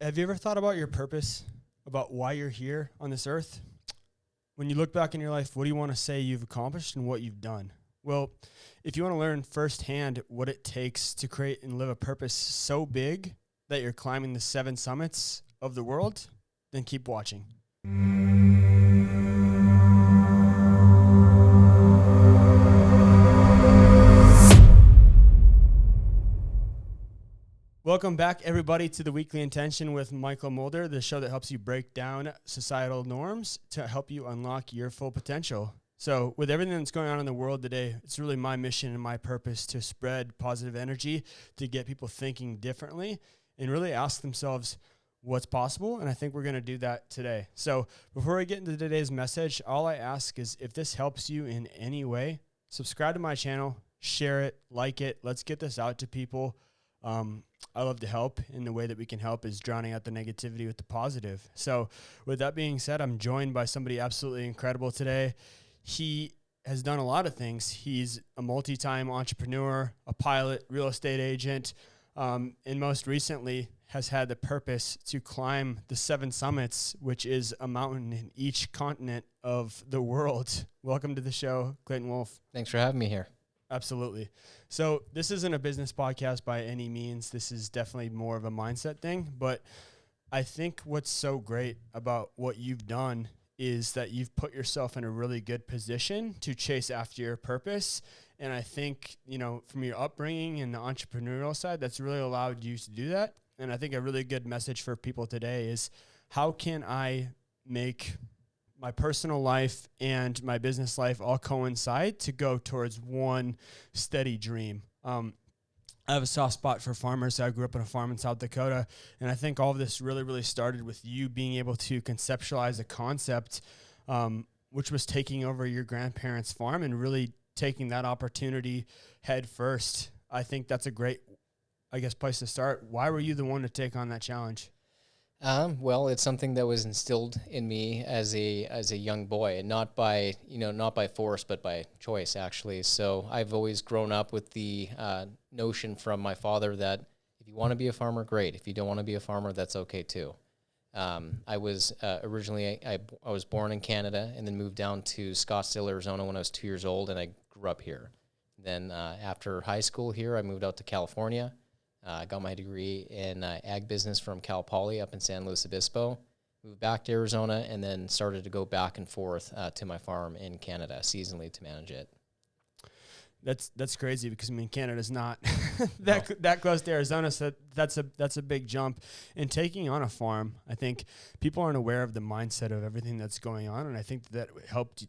Have you ever thought about your purpose, about why you're here on this earth? When you look back in your life, what do you want to say you've accomplished and what you've done? Well, if you want to learn firsthand what it takes to create and live a purpose so big that you're climbing the 7 summits of the world, then keep watching. Welcome back, everybody, to the Weekly Intention with Michael Mulder, the show that helps you break down societal norms to help you unlock your full potential. So with everything that's going on in the world today, it's really my mission and my purpose to spread positive energy, to get people thinking differently and really ask themselves what's possible. And I think we're going to do that today. So before we get into today's message, all I ask is if this helps you in any way, subscribe to my channel, share it, like it. Let's get this out to people. I love to help, and the way that we can help is drowning out the negativity with the positive. So with that being said, I'm joined by somebody absolutely incredible today. He has done a lot of things. He's a multi-time entrepreneur, a pilot, real estate agent, and most recently has had the purpose to climb the 7 summits, which is a mountain in each continent of the world. Welcome to the show, Clayton Wolf. Thanks for having me here. Absolutely. So this isn't a business podcast by any means. This is definitely more of a mindset thing. But I think what's so great about what you've done is that you've put yourself in a really good position to chase after your purpose. And I think, from your upbringing and the entrepreneurial side, that's really allowed you to do that. And I think a really good message for people today is, how can I make my personal life and my business life all coincide to go towards one steady dream? I have a soft spot for farmers. I grew up on a farm in South Dakota, and I think all of this really started with you being able to conceptualize a concept, which was taking over your grandparents' farm and really taking that opportunity head first. I think that's a great, place to start. Why were you the one to take on that challenge? Well, it's something that was instilled in me as a young boy, and not by force, but by choice, actually. So I've always grown up with the notion from my father that if you want to be a farmer, great. If you don't want to be a farmer, that's okay too. I was originally I was born in Canada and then moved down to Scottsdale, Arizona when I was 2 years old, and I grew up here. Then after high school here, I moved out to California. I got my degree in ag business from Cal Poly up in San Luis Obispo, moved back to Arizona, and then started to go back and forth to my farm in Canada seasonally to manage it. That's crazy because Canada's not that close to Arizona, so that's a big jump. And taking on a farm, I think people aren't aware of the mindset of everything that's going on, and I think that helped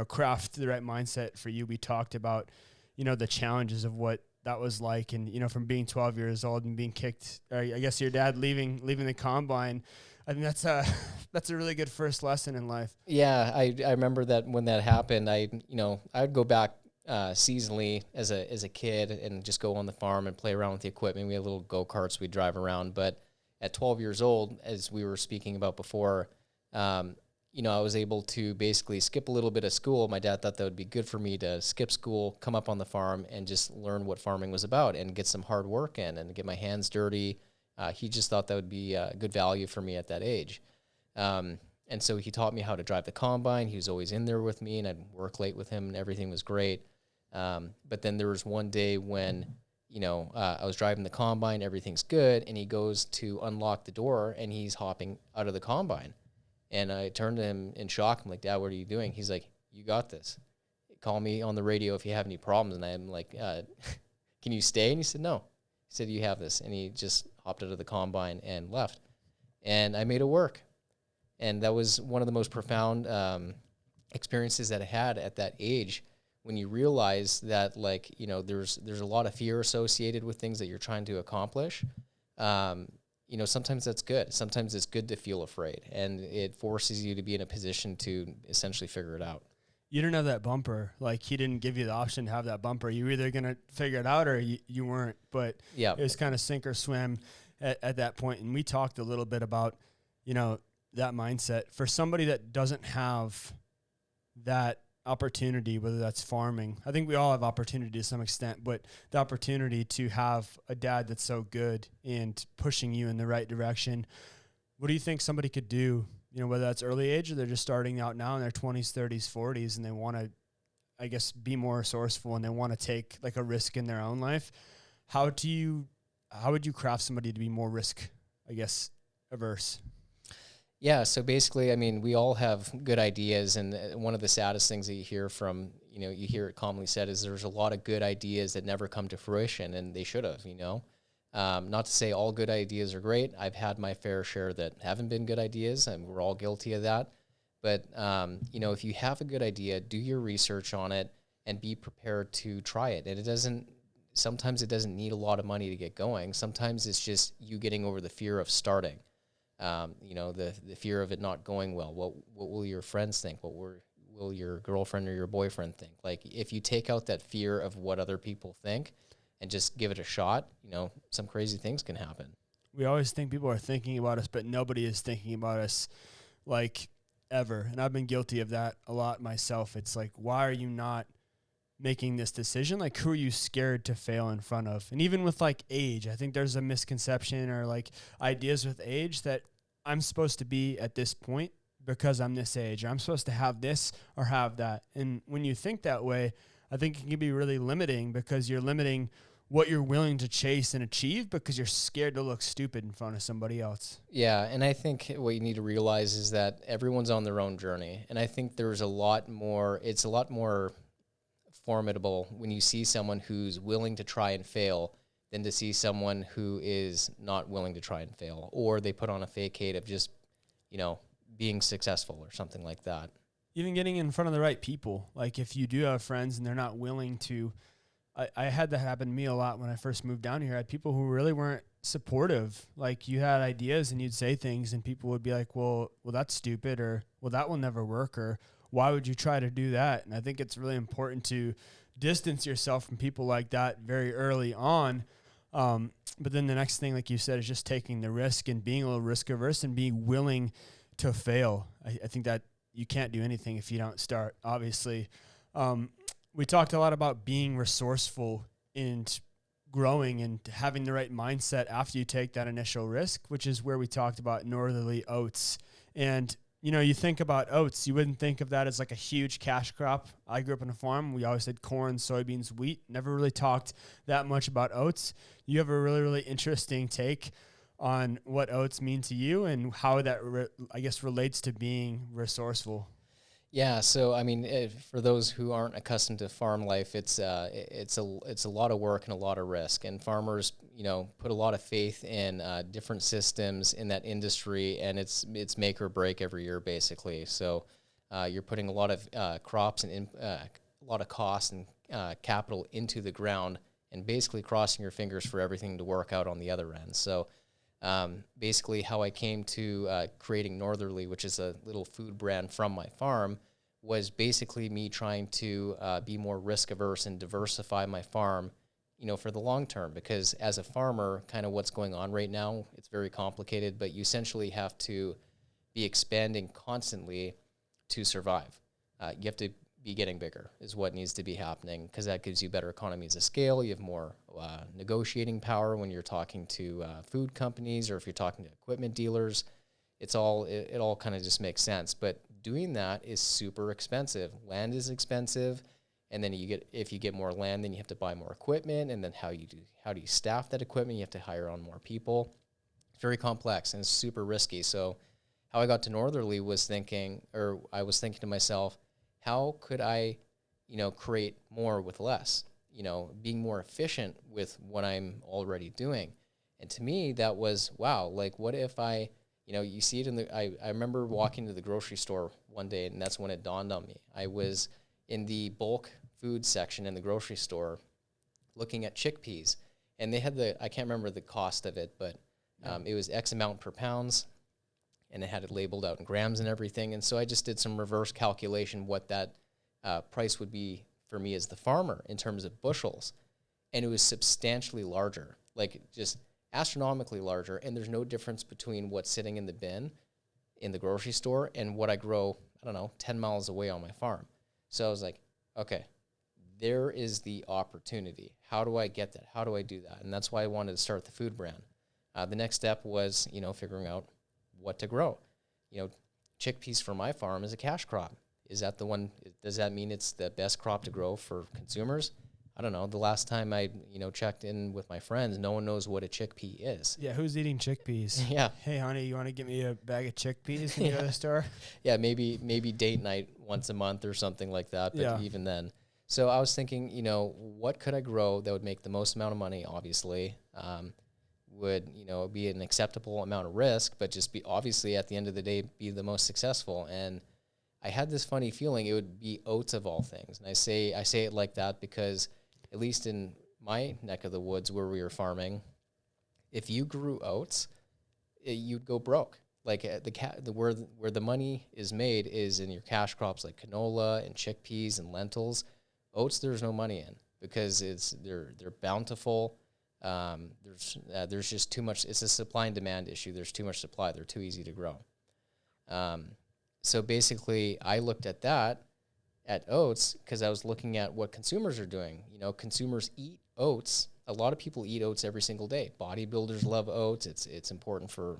craft the right mindset for you. We talked about the challenges of what that was like, and from being 12 years old and being kicked, or I guess your dad leaving the combine. I think that's a really good first lesson in life. Yeah, I remember that when that happened. I'd go back seasonally as a kid and just go on the farm and play around with the equipment. We had little go-karts we'd drive around. But at 12 years old, as we were speaking about before, I was able to basically skip a little bit of school. My dad thought that would be good for me to skip school, come up on the farm, and just learn what farming was about and get some hard work in and get my hands dirty. He just thought that would be good value for me at that age. And so he taught me how to drive the combine. He was always in there with me, and I'd work late with him, and everything was great. But then there was one day when, I was driving the combine, everything's good, and he goes to unlock the door, and he's hopping out of the combine. And I turned to him in shock. I'm like, Dad, what are you doing? He's like, you got this. Call me on the radio if you have any problems. And I'm like, can you stay? And he said, no. He said, you have this. And he just hopped out of the combine and left. And I made it work. And that was one of the most profound experiences that I had at that age, when you realize that, there's a lot of fear associated with things that you're trying to accomplish. Sometimes that's good. Sometimes it's good to feel afraid, and it forces you to be in a position to essentially figure it out. You didn't have that bumper. Like, he didn't give you the option to have that bumper. You were either going to figure it out or you weren't. But yeah, it was kind of sink or swim at that point. And we talked a little bit about, that mindset. For somebody that doesn't have that opportunity, whether that's farming. I think we all have opportunity to some extent, but the opportunity to have a dad that's so good and pushing you in the right direction. What do you think somebody could do, whether that's early age or they're just starting out now in their 20s, 30s, 40s, and they want to, I guess, be more resourceful and they want to take like a risk in their own life? How would you craft somebody to be more risk, I guess, averse? Yeah, so basically, I mean, we all have good ideas, and one of the saddest things that you hear from, you hear it commonly said is there's a lot of good ideas that never come to fruition, and they should have, Not to say all good ideas are great. I've had my fair share that haven't been good ideas, and we're all guilty of that. But, if you have a good idea, do your research on it and be prepared to try it. And sometimes it doesn't need a lot of money to get going. Sometimes it's just you getting over the fear of starting. The fear of it not going well. What will your friends think? What will your girlfriend or your boyfriend think? Like, if you take out that fear of what other people think and just give it a shot, some crazy things can happen. We always think people are thinking about us, but nobody is thinking about us like ever. And I've been guilty of that a lot myself. It's like, why are you not making this decision? Like, who are you scared to fail in front of? And even with like age, I think there's a misconception or like ideas with age that I'm supposed to be at this point because I'm this age, or I'm supposed to have this or have that. And when you think that way, I think it can be really limiting because you're limiting what you're willing to chase and achieve because you're scared to look stupid in front of somebody else. Yeah, and I think what you need to realize is that everyone's on their own journey. And I think it's a lot more formidable when you see someone who's willing to try and fail than to see someone who is not willing to try and fail, or they put on a facade of just, being successful or something like that. Even getting in front of the right people. Like if you do have friends and they're not willing to, I had that happen to me a lot when I first moved down here. I had people who really weren't supportive. Like you had ideas and you'd say things and people would be like, well, that's stupid, or, well, that will never work, or why would you try to do that? And I think it's really important to distance yourself from people like that very early on. But then the next thing, like you said, is just taking the risk and being a little risk averse and being willing to fail. I think that you can't do anything if you don't start, obviously. We talked a lot about being resourceful and growing and having the right mindset after you take that initial risk, which is where we talked about northerly oats. And, you think about oats, you wouldn't think of that as like a huge cash crop. I grew up on a farm. We always had corn, soybeans, wheat, never really talked that much about oats. You have a really, really interesting take on what oats mean to you and how that, relates to being resourceful. Yeah, so I mean, for those who aren't accustomed to farm life, it's a lot of work and a lot of risk, and farmers, put a lot of faith in different systems in that industry, and it's make or break every year basically. So you're putting a lot of crops and a lot of cost and capital into the ground, and basically crossing your fingers for everything to work out on the other end. So basically how I came to creating Northerly, which is a little food brand from my farm, was basically me trying to be more risk averse and diversify my farm, for the long term. Because as a farmer, kind of what's going on right now, it's very complicated, but you essentially have to be expanding constantly to survive. You have to be getting bigger is what needs to be happening, because that gives you better economies of scale. You have more negotiating power when you're talking to food companies, or if you're talking to equipment dealers. It all kind of just makes sense. But doing that is super expensive. Land is expensive, and then if you get more land, then you have to buy more equipment, and then how do you staff that equipment? You have to hire on more people. It's very complex and it's super risky. So how I got to Northerly was I was thinking to myself, how could I, create more with less, being more efficient with what I'm already doing. And to me, that was, wow, like what if you see it I remember walking to the grocery store one day, and that's when it dawned on me. I was in the bulk food section in the grocery store looking at chickpeas, and they had I can't remember the cost of it, but it was X amount per pounds, and it had it labeled out in grams and everything. And so I just did some reverse calculation what that price would be for me as the farmer in terms of bushels. And it was substantially larger, like just astronomically larger. And there's no difference between what's sitting in the bin in the grocery store and what I grow, 10 miles away on my farm. So I was like, okay, there is the opportunity. How do I get that? How do I do that? And that's why I wanted to start the food brand. The next step was, figuring out what to grow. Chickpeas for my farm is a cash crop. Is that the one? Does that mean it's the best crop to grow for consumers? I don't know. The last time I, checked in with my friends, no one knows what a chickpea is. Yeah, who's eating chickpeas? Yeah. Hey, honey, you want to get me a bag of chickpeas when you go to the store? Yeah, maybe date night once a month or something like that, but even then. So I was thinking, what could I grow that would make the most amount of money, obviously, would, be an acceptable amount of risk, but just be, obviously, at the end of the day, be the most successful. And I had this funny feeling it would be oats of all things. And I say it like that because, at least in my neck of the woods where we were farming, if you grew oats, you'd go broke. Like where the money is made is in your cash crops like canola and chickpeas and lentils. Oats, there's no money in because they're bountiful. There's just too much. It's a supply and demand issue. There's too much supply. They're too easy to grow. So basically, I looked at oats because I was looking at what consumers are doing. Consumers eat oats. A lot of people eat oats every single day. Bodybuilders love oats. It's important for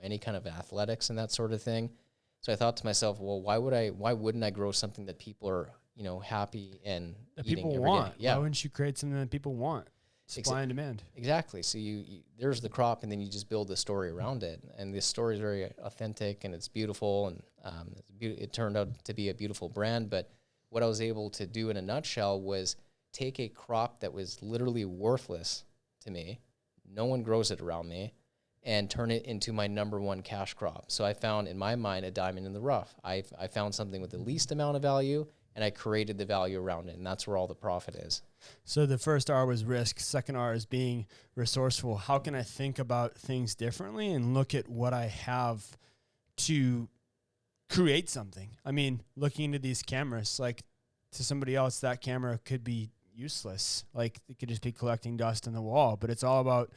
any kind of athletics and that sort of thing. So I thought to myself, well, why wouldn't I grow something that people are happy and that eating people every want? day? Yeah. Why wouldn't you create something that people want? Supply and demand. Exactly. So you there's the crop, and then you just build the story around it. And this story is very authentic, and it's beautiful, and it turned out to be a beautiful brand. But what I was able to do in a nutshell was take a crop that was literally worthless to me, no one grows it around me, and turn it into my number one cash crop. So I found, in my mind, a diamond in the rough. I found something with the least amount of value, and I created the value around it, and that's where all the profit is. So the first R was risk. Second R is being resourceful. How can I think about things differently and look at what I have to create something? I mean, looking into these cameras, like to somebody else, that camera could be useless. Like it could just be collecting dust on the wall, but it's all about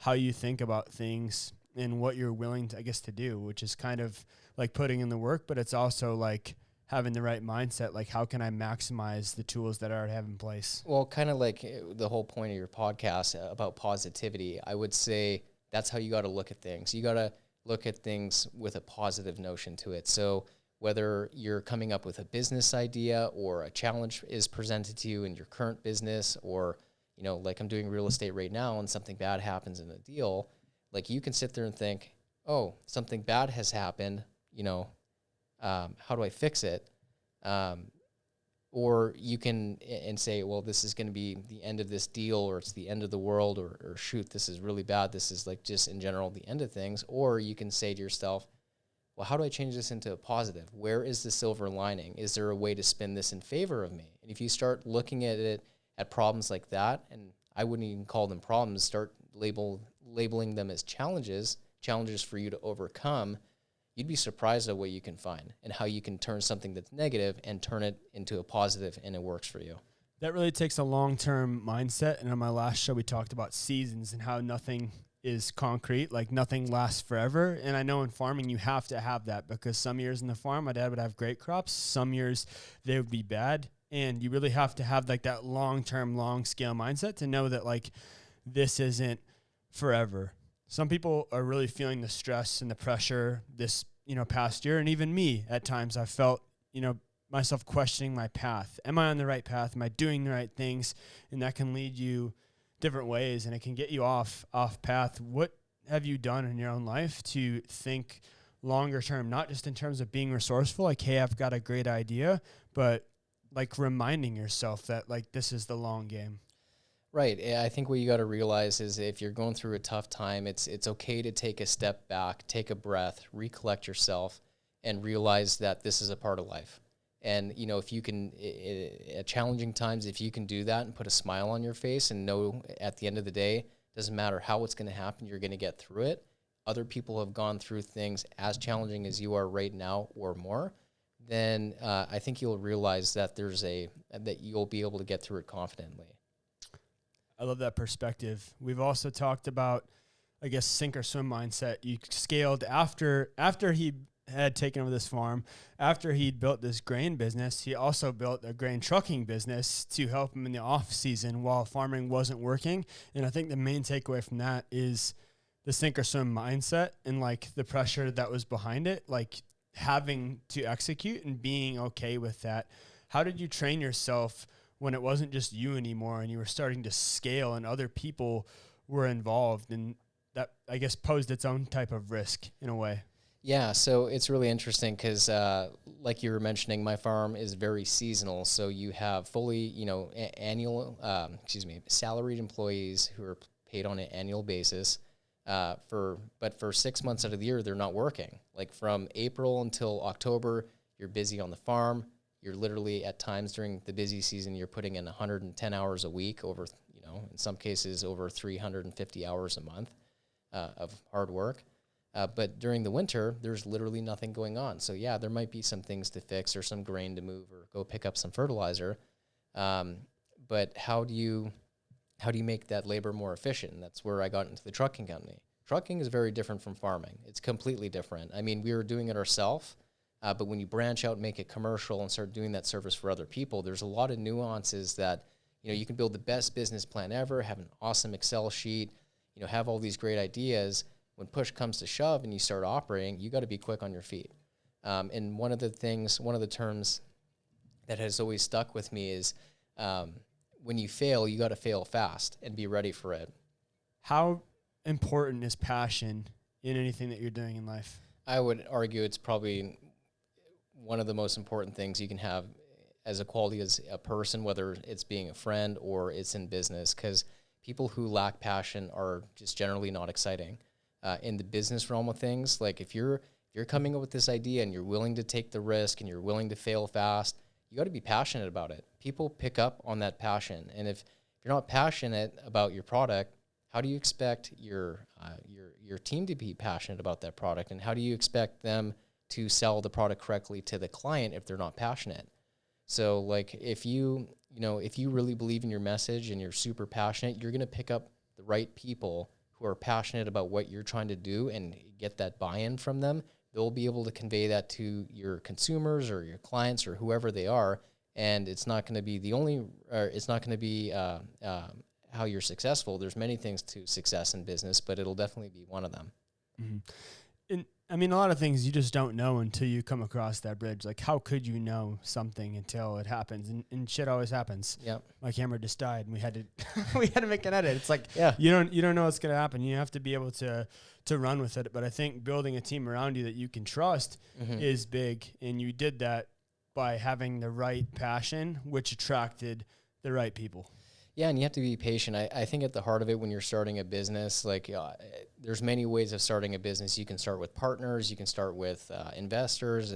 how you think about things and what you're willing to, I guess, to do, which is kind of like putting in the work, but it's also like having the right mindset. Like, how can I maximize the tools that I already have in place? Well, kind of like the whole point of your podcast about positivity, I would say that's how you got to look at things. You got to look at things with a positive notion to it. So whether you're coming up with a business idea or a challenge is presented to you in your current business, or, like I'm doing real estate right now and something bad happens in a deal, like you can sit there and think, oh, something bad has happened, how do I fix it? Or you can and say, well, this is going to be the end of this deal, or it's the end of the world, or shoot, this is really bad. This is like just in general the end of things. Or you can say to yourself, well, how do I change this into a positive? Where is the silver lining? Is there a way to spin this in favor of me? And if you start looking at it at problems like that, and I wouldn't even call them problems, start labeling them as challenges for you to overcome, you'd be surprised at what you can find and how you can turn something that's negative and turn it into a positive, and it works for you. That really takes a long-term mindset. And on my last show, we talked about seasons and how nothing is concrete, like nothing lasts forever. And I know in farming, you have to have that, because some years in the farm, my dad would have great crops. Some years they would be bad. And you really have to have like that long-term, long-scale mindset to know that like this isn't forever. Some people are really feeling the stress and the pressure this, past year. And even me, at times, I felt, myself questioning my path. Am I on the right path? Am I doing the right things? And that can lead you different ways, and it can get you off path. What have you done in your own life to think longer term, not just in terms of being resourceful, like, hey, I've got a great idea, but like reminding yourself that like this is the long game? Right. I think what you got to realize is if you're going through a tough time, it's okay to take a step back, take a breath, recollect yourself, and realize that this is a part of life. And, if you can, at challenging times, if you can do that and put a smile on your face and know at the end of the day, doesn't matter how it's going to happen, you're going to get through it. Other people have gone through things as challenging as you are right now or more, then I think you'll realize that that you'll be able to get through it confidently. I love that perspective. We've also talked about, I guess, sink or swim mindset. You scaled after he had taken over this farm. After he'd built this grain business, he also built a grain trucking business to help him in the off season while farming wasn't working. And I think the main takeaway from that is the sink or swim mindset and like the pressure that was behind it, like having to execute and being okay with that. How did you train yourself when it wasn't just you anymore and you were starting to scale and other people were involved, and that, I guess, posed its own type of risk in a way? Yeah, so it's really interesting because, like you were mentioning, my farm is very seasonal. So you have fully, annual, salaried employees who are paid on an annual basis. But for 6 months out of the year, they're not working. Like from April until October, you're busy on the farm. You're literally at times during the busy season, you're putting in 110 hours a week over, in some cases over 350 hours a month of hard work. But during the winter, there's literally nothing going on. So yeah, there might be some things to fix or some grain to move or go pick up some fertilizer. But how do you make that labor more efficient? And that's where I got into the trucking company. Trucking is very different from farming. It's completely different. I mean, we were doing it ourselves, but when you branch out and make it commercial and start doing that service for other people, there's a lot of nuances that, you can build the best business plan ever, have an awesome Excel sheet, have all these great ideas. When push comes to shove and you start operating, you got to be quick on your feet. And one of the terms that has always stuck with me is when you fail, you got to fail fast and be ready for it. How important is passion in anything that you're doing in life? I would argue it's probably one of the most important things you can have as a quality as a person, whether it's being a friend or it's in business, because people who lack passion are just generally not exciting. In the business realm of things, like if you're coming up with this idea and you're willing to take the risk and you're willing to fail fast, you got to be passionate about it. People pick up on that passion, and if you're not passionate about your product, how do you expect your team to be passionate about that product, and how do you expect them to sell the product correctly to the client if they're not passionate? So, like if you really believe in your message and you're super passionate, you're going to pick up the right people who are passionate about what you're trying to do and get that buy-in from them. They'll be able to convey that to your consumers or your clients or whoever they are. And it's not going to be how you're successful. There's many things to success in business, but it'll definitely be one of them. Mm-hmm. And I mean, a lot of things you just don't know until you come across that bridge. Like, how could you know something until it happens? And shit always happens. Yeah. My camera just died, and we had to make an edit. It's like, yeah, you don't know what's gonna happen. You have to be able to run with it. But I think building a team around you that you can trust is big, and you did that by having the right passion, which attracted the right people. Yeah, and you have to be patient. I think at the heart of it, when you're starting a business, like there's many ways of starting a business. You can start with partners. You can start with investors.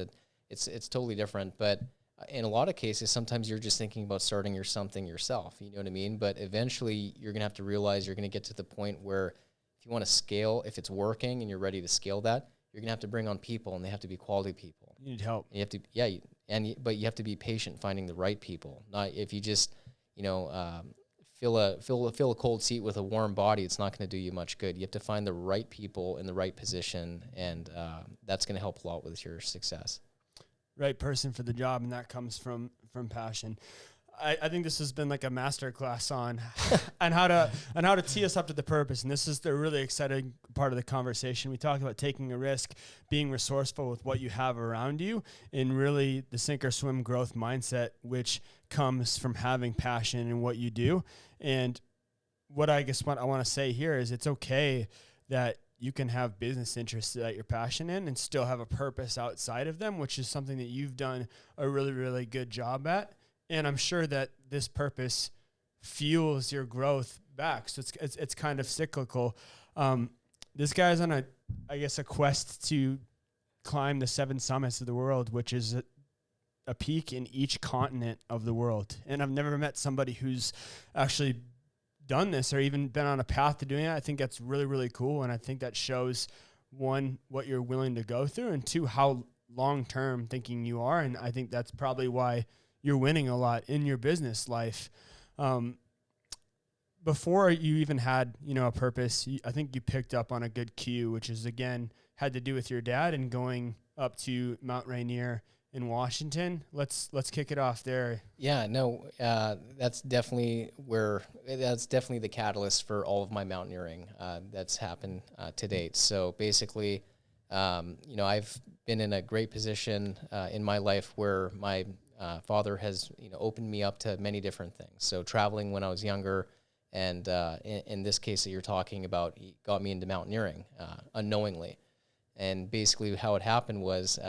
It's totally different. But in a lot of cases, sometimes you're just thinking about starting something yourself. You know what I mean? But eventually, you're going to have to realize you're going to get to the point where if you want to scale, if it's working and you're ready to scale that, you're going to have to bring on people, and they have to be quality people. You need help. And you have to, but you have to be patient finding the right people. Not if you just, fill a cold seat with a warm body, it's not going to do you much good. You have to find the right people in the right position, and that's going to help a lot with your success. Right person for the job, and that comes from passion. I think this has been like a master class on how to tee us up to the purpose, and this is the really exciting part of the conversation. We talked about taking a risk, being resourceful with what you have around you, and really the sink or swim growth mindset, which comes from having passion in what you do. And what I want to say here is it's okay that you can have business interests that you're passionate in and still have a purpose outside of them, which is something that you've done a really, really good job at. And I'm sure that this purpose fuels your growth back. So it's kind of cyclical. This guy's on a quest to climb the 7 summits of the world, which is a peak in each continent of the world. And I've never met somebody who's actually done this or even been on a path to doing it. I think that's really, really cool. And I think that shows, one, what you're willing to go through, and two, how long-term thinking you are. And I think that's probably why you're winning a lot in your business life. Before you even had, a purpose, I think you picked up on a good cue, which is, again, had to do with your dad and going up to Mount Rainier in Washington. Let's kick it off there. Yeah, no, that's definitely the catalyst for all of my mountaineering that's happened to date. So basically, I've been in a great position in my life where my father has, opened me up to many different things. So traveling when I was younger, and in this case that you're talking about, he got me into mountaineering unknowingly. And basically how it happened was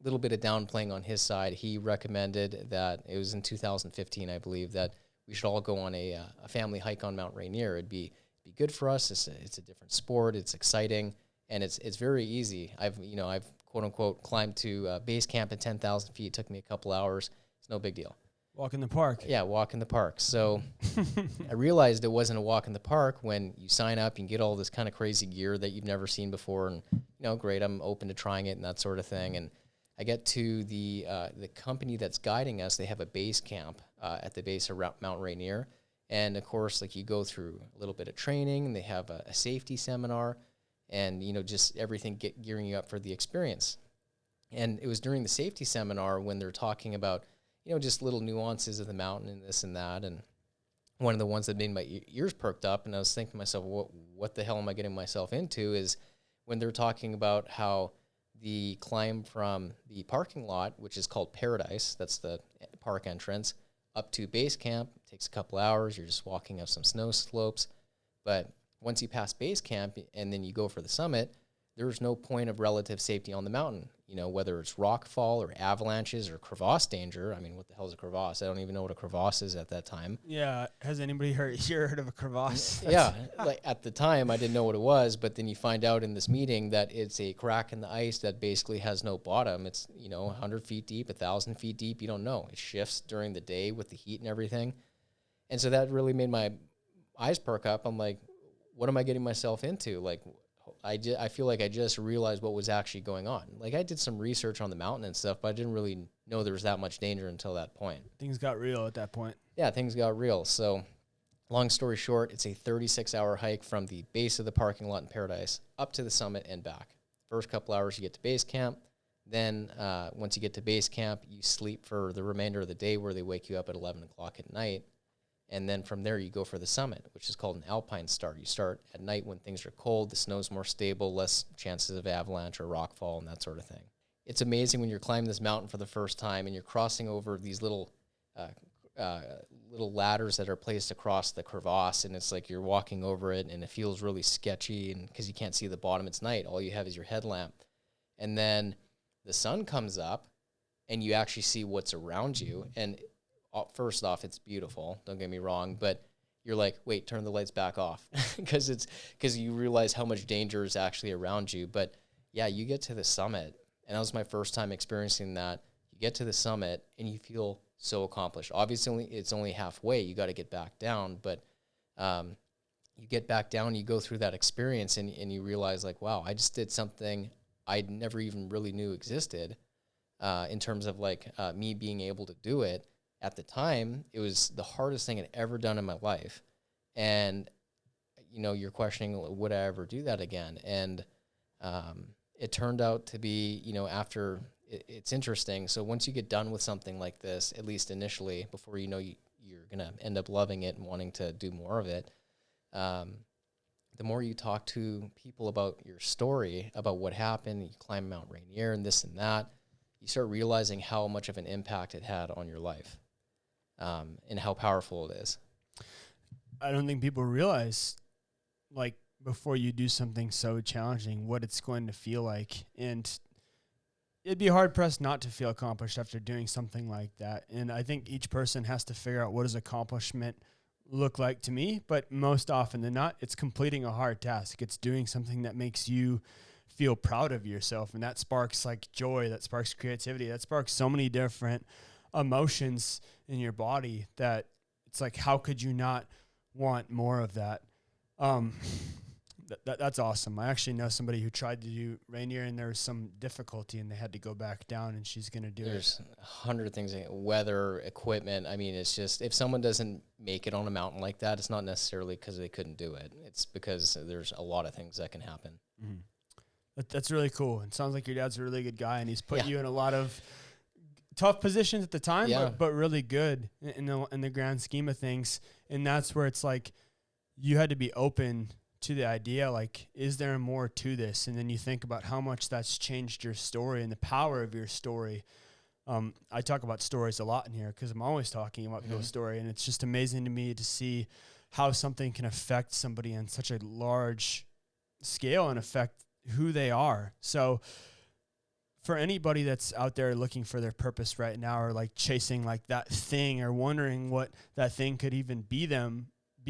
little bit of downplaying on his side. He recommended that it was in 2015, I believe, that we should all go on a family hike on Mount Rainier. It'd be good for us. It's a different sport. It's exciting, and it's very easy. I've quote unquote climbed to base camp at 10,000 feet. It took me a couple hours. It's no big deal. Walk in the park. Yeah, walk in the park. So I realized it wasn't a walk in the park when you sign up and get all this kind of crazy gear that you've never seen before, and great, I'm open to trying it and that sort of thing. And I get to the company that's guiding us. They have a base camp at the base of Mount Rainier. And, of course, like you go through a little bit of training, and they have a safety seminar and, just everything gearing you up for the experience. And it was during the safety seminar when they're talking about, just little nuances of the mountain and this and that. And one of the ones that made my ears perked up, and I was thinking to myself, what the hell am I getting myself into, is when they're talking about how the climb from the parking lot, which is called Paradise, that's the park entrance, up to base camp takes a couple hours. You're just walking up some snow slopes. But once you pass base camp and then you go for the summit, there's no point of relative safety on the mountain. Whether it's rock fall or avalanches or crevasse danger. I mean, what the hell is a crevasse? I don't even know what a crevasse is at that time. Yeah. Has anybody heard of a crevasse? Yeah. Like at the time, I didn't know what it was, but then you find out in this meeting that it's a crack in the ice that basically has no bottom. It's, 100 feet deep, 1,000 feet deep. You don't know. It shifts during the day with the heat and everything. And so that really made my eyes perk up. I'm like, what am I getting myself into? Like, I feel like I just realized what was actually going on. Like, I did some research on the mountain and stuff, but I didn't really know there was that much danger until that point. Things got real at that point. Yeah, things got real. So, long story short, it's a 36-hour hike from the base of the parking lot in Paradise up to the summit and back. First couple hours, you get to base camp. Then, once you get to base camp, you sleep for the remainder of the day, where they wake you up at 11 o'clock at night. And then from there, you go for the summit, which is called an alpine start. You start at night when things are cold, the snow's more stable, less chances of avalanche or rockfall and that sort of thing. It's amazing when you're climbing this mountain for the first time and you're crossing over these little ladders that are placed across the crevasse, and it's like you're walking over it, and it feels really sketchy, and because you can't see the bottom, it's night. All you have is your headlamp. And then the sun comes up, and you actually see what's around you, and first off, it's beautiful, don't get me wrong, but you're like, wait, turn the lights back off, because you realize how much danger is actually around you. But yeah, you get to the summit, and that was my first time experiencing that. You get to the summit, and you feel so accomplished. Obviously, it's only halfway. You got to get back down, but you get back down, you go through that experience, and you realize, like, wow, I just did something I never even really knew existed in terms of, like, me being able to do it. At the time, it was the hardest thing I'd ever done in my life. And, you're questioning, would I ever do that again? And it turned out to be, after it's interesting. So once you get done with something like this, at least initially, before you're going to end up loving it and wanting to do more of it, the more you talk to people about your story, about what happened, you climb Mount Rainier and this and that, you start realizing how much of an impact it had on your life. And how powerful it is. I don't think people realize, like, before you do something so challenging, what it's going to feel like. And it'd be hard-pressed not to feel accomplished after doing something like that. And I think each person has to figure out, what does accomplishment look like to me? But most often than not, it's completing a hard task. It's doing something that makes you feel proud of yourself. And that sparks, like, joy. That sparks creativity. That sparks so many different emotions in your body that it's like, how could you not want more of that? That's awesome. I actually know somebody who tried to do Rainier, and there was some difficulty, and they had to go back down, and she's going to do There's 100 things, weather, equipment. I mean, it's just, if someone doesn't make it on a mountain like that, it's not necessarily because they couldn't do it. It's because there's a lot of things that can happen. Mm-hmm. That's really cool. It sounds like your dad's a really good guy, and he's put Yeah. you in a lot of tough positions at the time, Yeah. but really good in the grand scheme of things. And that's where it's like you had to be open to the idea, like, is there more to this? And then you think about how much that's changed your story and the power of your story. I talk about stories a lot in here because I'm always talking about people's story, and it's just amazing to me to see how something can affect somebody on such a large scale and affect who they are. So for anybody that's out there looking for their purpose right now, or like chasing like that thing, or wondering what that thing could even be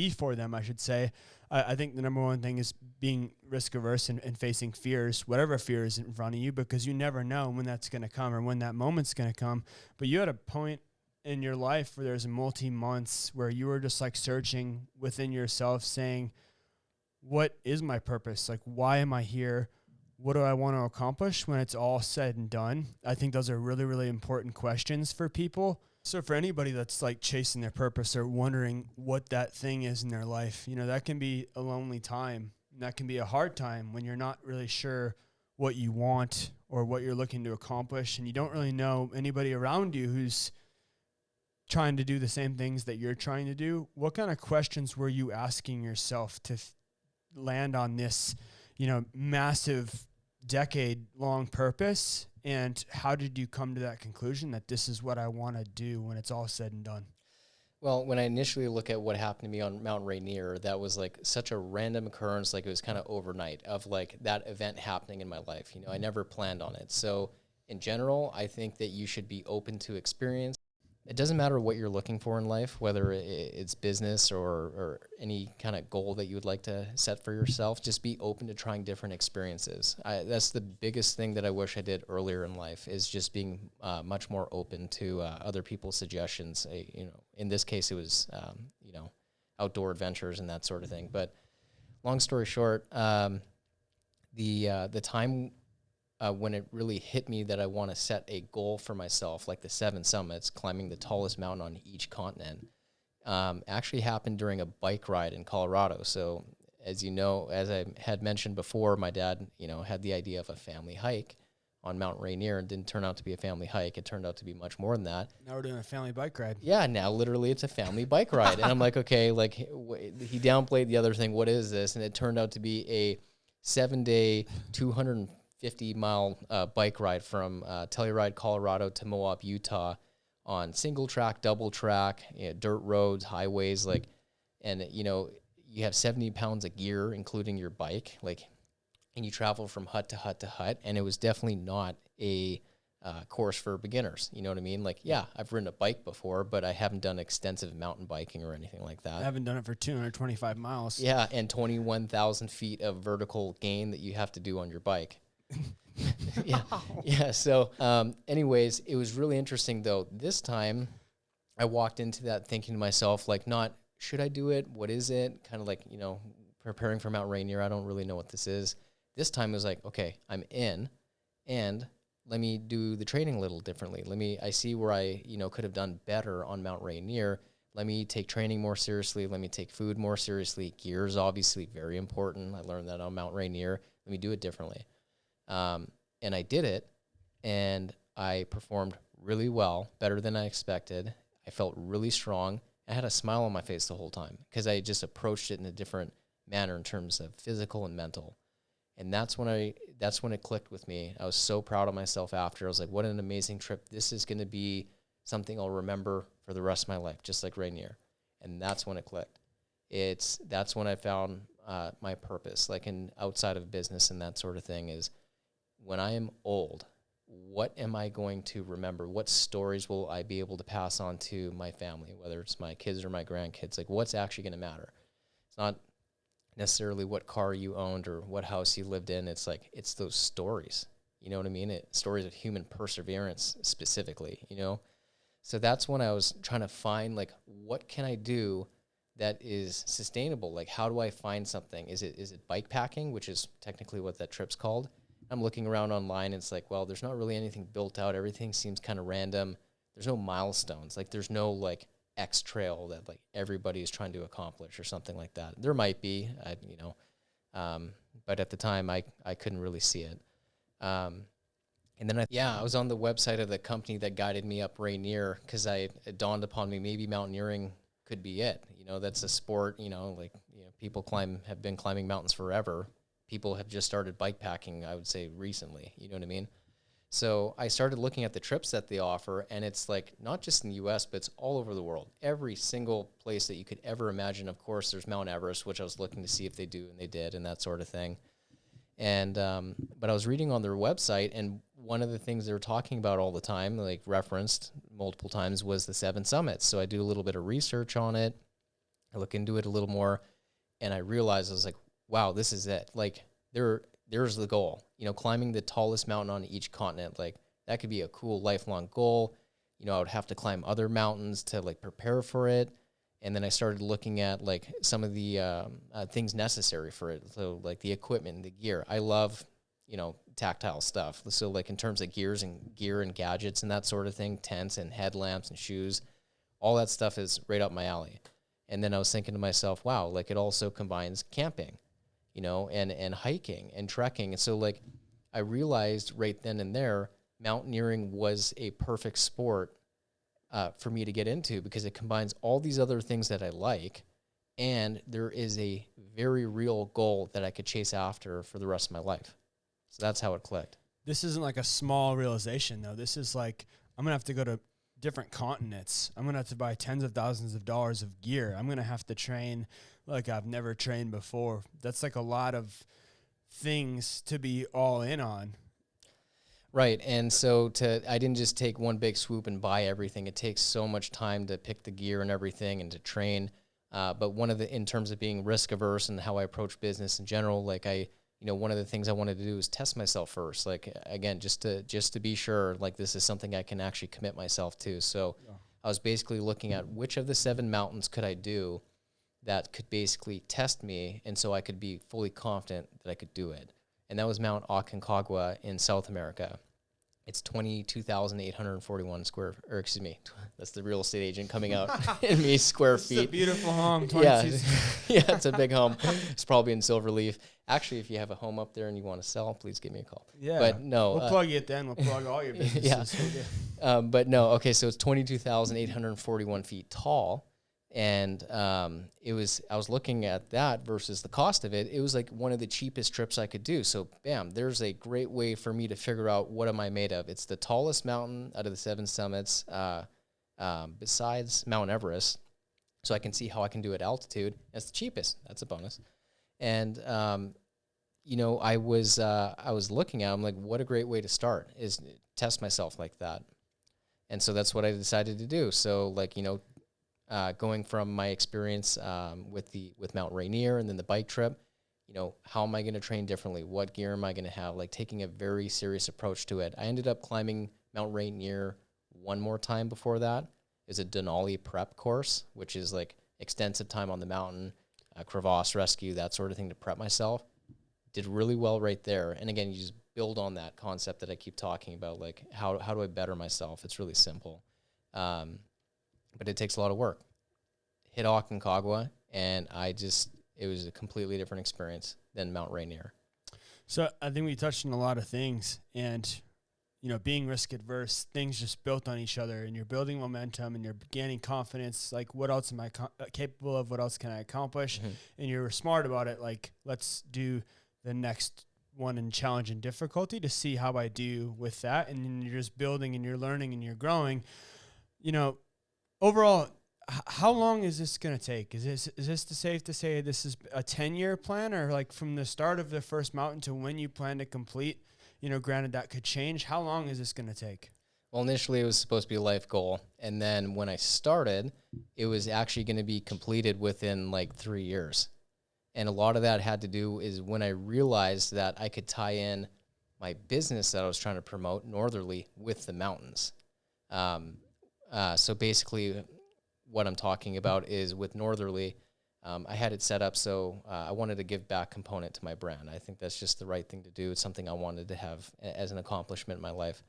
for them, I should say, I think the number one thing is being risk averse and facing fears, whatever fear is in front of you, because you never know when that's going to come or when that moment's going to come. But you had a point in your life where there's multi-months where you were just like searching within yourself, saying, what is my purpose? Like, why am I here? What do I want to accomplish when it's all said and done? I think those are really, really important questions for people. So for anybody that's like chasing their purpose or wondering what that thing is in their life, you know, that can be a lonely time. And that can be a hard time when you're not really sure what you want or what you're looking to accomplish. And you don't really know anybody around you who's trying to do the same things that you're trying to do. What kind of questions were you asking yourself to land on this, you know, massive decade-long purpose? And how did you come to that conclusion that this is what I want to do when it's all said and done? Well, when I initially look at what happened to me on Mount Rainier, that was like such a random occurrence. Like it was kind of overnight of like that event happening in my life. You know, I never planned on it. So in general, I think that you should be open to experience. It doesn't matter what you're looking for in life, whether it's business or any kind of goal that you would like to set for yourself. Just be open to trying different experiences. That's the biggest thing that I wish I did earlier in life, is just being much more open to other people's suggestions. You know, in this case, it was you know, outdoor adventures and that sort of thing. But long story short, the time when it really hit me that I want to set a goal for myself, like the 7 summits, climbing the tallest mountain on each continent, actually happened during a bike ride in Colorado. So as you know, as I had mentioned before, my dad, you know, had the idea of a family hike on Mount Rainier, and didn't turn out to be a family hike. It turned out to be much more than that. Now we're doing a family bike ride. Yeah, now literally it's a family bike ride. And I'm like, okay, like he downplayed the other thing. What is this? And it turned out to be a 7-day, 250-mile bike ride from Telluride, Colorado to Moab, Utah, on single track, double track, you know, dirt roads, highways, like, and you know, you have 70 pounds of gear, including your bike, like, and you travel from hut to hut to hut. And it was definitely not a course for beginners. You know what I mean? Like, yeah, I've ridden a bike before, but I haven't done extensive mountain biking or anything like that. I haven't done it for 225 miles. Yeah, and 21,000 feet of vertical gain that you have to do on your bike. Yeah. So, anyways, it was really interesting though. This time, I walked into that thinking to myself, like, not should I do it? What is it? Kind of like, you know, preparing for Mount Rainier. I don't really know what this is. This time it was like, okay, I'm in, and let me do the training a little differently. I see where I, you know, could have done better on Mount Rainier. Let me take training more seriously. Let me take food more seriously. Gear is obviously very important. I learned that on Mount Rainier. Let me do it differently. And I did it, and I performed really well, better than I expected. I felt really strong. I had a smile on my face the whole time because I just approached it in a different manner in terms of physical and mental. And that's when it clicked with me. I was so proud of myself after. I was like, what an amazing trip. This is going to be something I'll remember for the rest of my life, just like Rainier. And that's when it clicked. That's when I found my purpose, like in outside of business and that sort of thing, is when I am old, what am I going to remember? What stories will I be able to pass on to my family, whether it's my kids or my grandkids? Like, what's actually going to matter? It's not necessarily what car you owned or what house you lived in. It's like, it's those stories. You know what I mean? Stories of human perseverance specifically, you know? So that's when I was trying to find, like, what can I do that is sustainable? Like, how do I find something? Is it bike packing, which is technically what that trip's called? I'm looking around online, and it's like, well, there's not really anything built out. Everything seems kind of random. There's no milestones. Like, there's no, like, X trail that, like, everybody is trying to accomplish or something like that. There might be, you know, But at the time, I couldn't really see it. And then I was on the website of the company that guided me up Rainier because it dawned upon me maybe mountaineering could be it. You know, that's a sport. People have been climbing mountains forever. People have just started bike packing, I would say, recently. You know what I mean? So I started looking at the trips that they offer, and it's like not just in the U.S., but it's all over the world. Every single place that you could ever imagine. Of course, there's Mount Everest, which I was looking to see if they do, and they did, and that sort of thing. And but I was reading on their website, and one of the things they were talking about all the time, like referenced multiple times, was the 7 summits. So I do a little bit of research on it. I look into it a little more, and I realized I was like, wow, this is it. Like there's the goal. You know, climbing the tallest mountain on each continent. Like that could be a cool lifelong goal. You know, I would have to climb other mountains to like prepare for it. And then I started looking at like some of the things necessary for it. So like the equipment, the gear. I love, tactile stuff. So like in terms of gear and gadgets and that sort of thing, tents and headlamps and shoes, all that stuff is right up my alley. And then I was thinking to myself, wow, like it also combines camping, and hiking and trekking. And so like I realized right then and there, mountaineering was a perfect sport for me to get into because it combines all these other things that I like, and there is a very real goal that I could chase after for the rest of my life. So that's how it clicked. This isn't like a small realization, though. This is like, I'm going to have to go to different continents. I'm going to have to buy tens of thousands of dollars of gear. I'm going to have to train like I've never trained before. That's like a lot of things to be all in on. Right. And so I didn't just take one big swoop and buy everything. It takes so much time to pick the gear and everything and to train. But in terms of being risk averse and how I approach business in general, like one of the things I wanted to do is test myself first. Like, again, just to be sure, like this is something I can actually commit myself to. So I was basically looking at which of the 7 mountains could I do that could basically test me. And so I could be fully confident that I could do it. And that was Mount Aconcagua in South America. It's 22,841 that's the real estate agent coming out in me, square feet. It's a beautiful home. Yeah, it's a big home. It's probably in Silverleaf. Actually, if you have a home up there and you want to sell, please give me a call. Yeah. But no. We'll plug it then. We'll plug all your businesses. Yeah. But no, okay, so it's 22,841 feet tall. And I was looking at that versus the cost of it. It was like one of the cheapest trips I could do. So bam, there's a great way for me to figure out what am I made of. It's the tallest mountain out of the 7 summits, besides Mount Everest. So I can see how I can do it at altitude. That's the cheapest. That's a bonus. And, I was looking at, I'm like, what a great way to start is test myself like that. And so that's what I decided to do. So like, going from my experience with Mount Rainier and then the bike trip, how am I going to train differently? What gear am I going to have? Like taking a very serious approach to it. I ended up climbing Mount Rainier one more time before that. It's a Denali prep course, which is like extensive time on the mountain, crevasse rescue, that sort of thing to prep myself. Did really well right there. And again, you just build on that concept that I keep talking about, like how do I better myself? It's really simple. But it takes a lot of work. Hit Aconcagua, and it was a completely different experience than Mount Rainier. So I think we touched on a lot of things, and, being risk adverse, things just built on each other, and you're building momentum, and you're gaining confidence. Like, what else am I capable of? What else can I accomplish? Mm-hmm. And you're smart about it. Like, let's do the next one in challenge and difficulty to see how I do with that. And then you're just building, and you're learning, and you're growing. Overall, how long is this going to take? Is this safe to say this is a 10-year plan, or like from the start of the first mountain to when you plan to complete? Granted that could change. How long is this going to take? Well, initially it was supposed to be a life goal. And then when I started, it was actually going to be completed within like 3 years. And a lot of that had to do is when I realized that I could tie in my business that I was trying to promote northerly with the mountains. So basically what I'm talking about is with northerly, I had it set up so I wanted to give back component to my brand. I think that's just the right thing to do. It's something I wanted to have as an accomplishment in my life.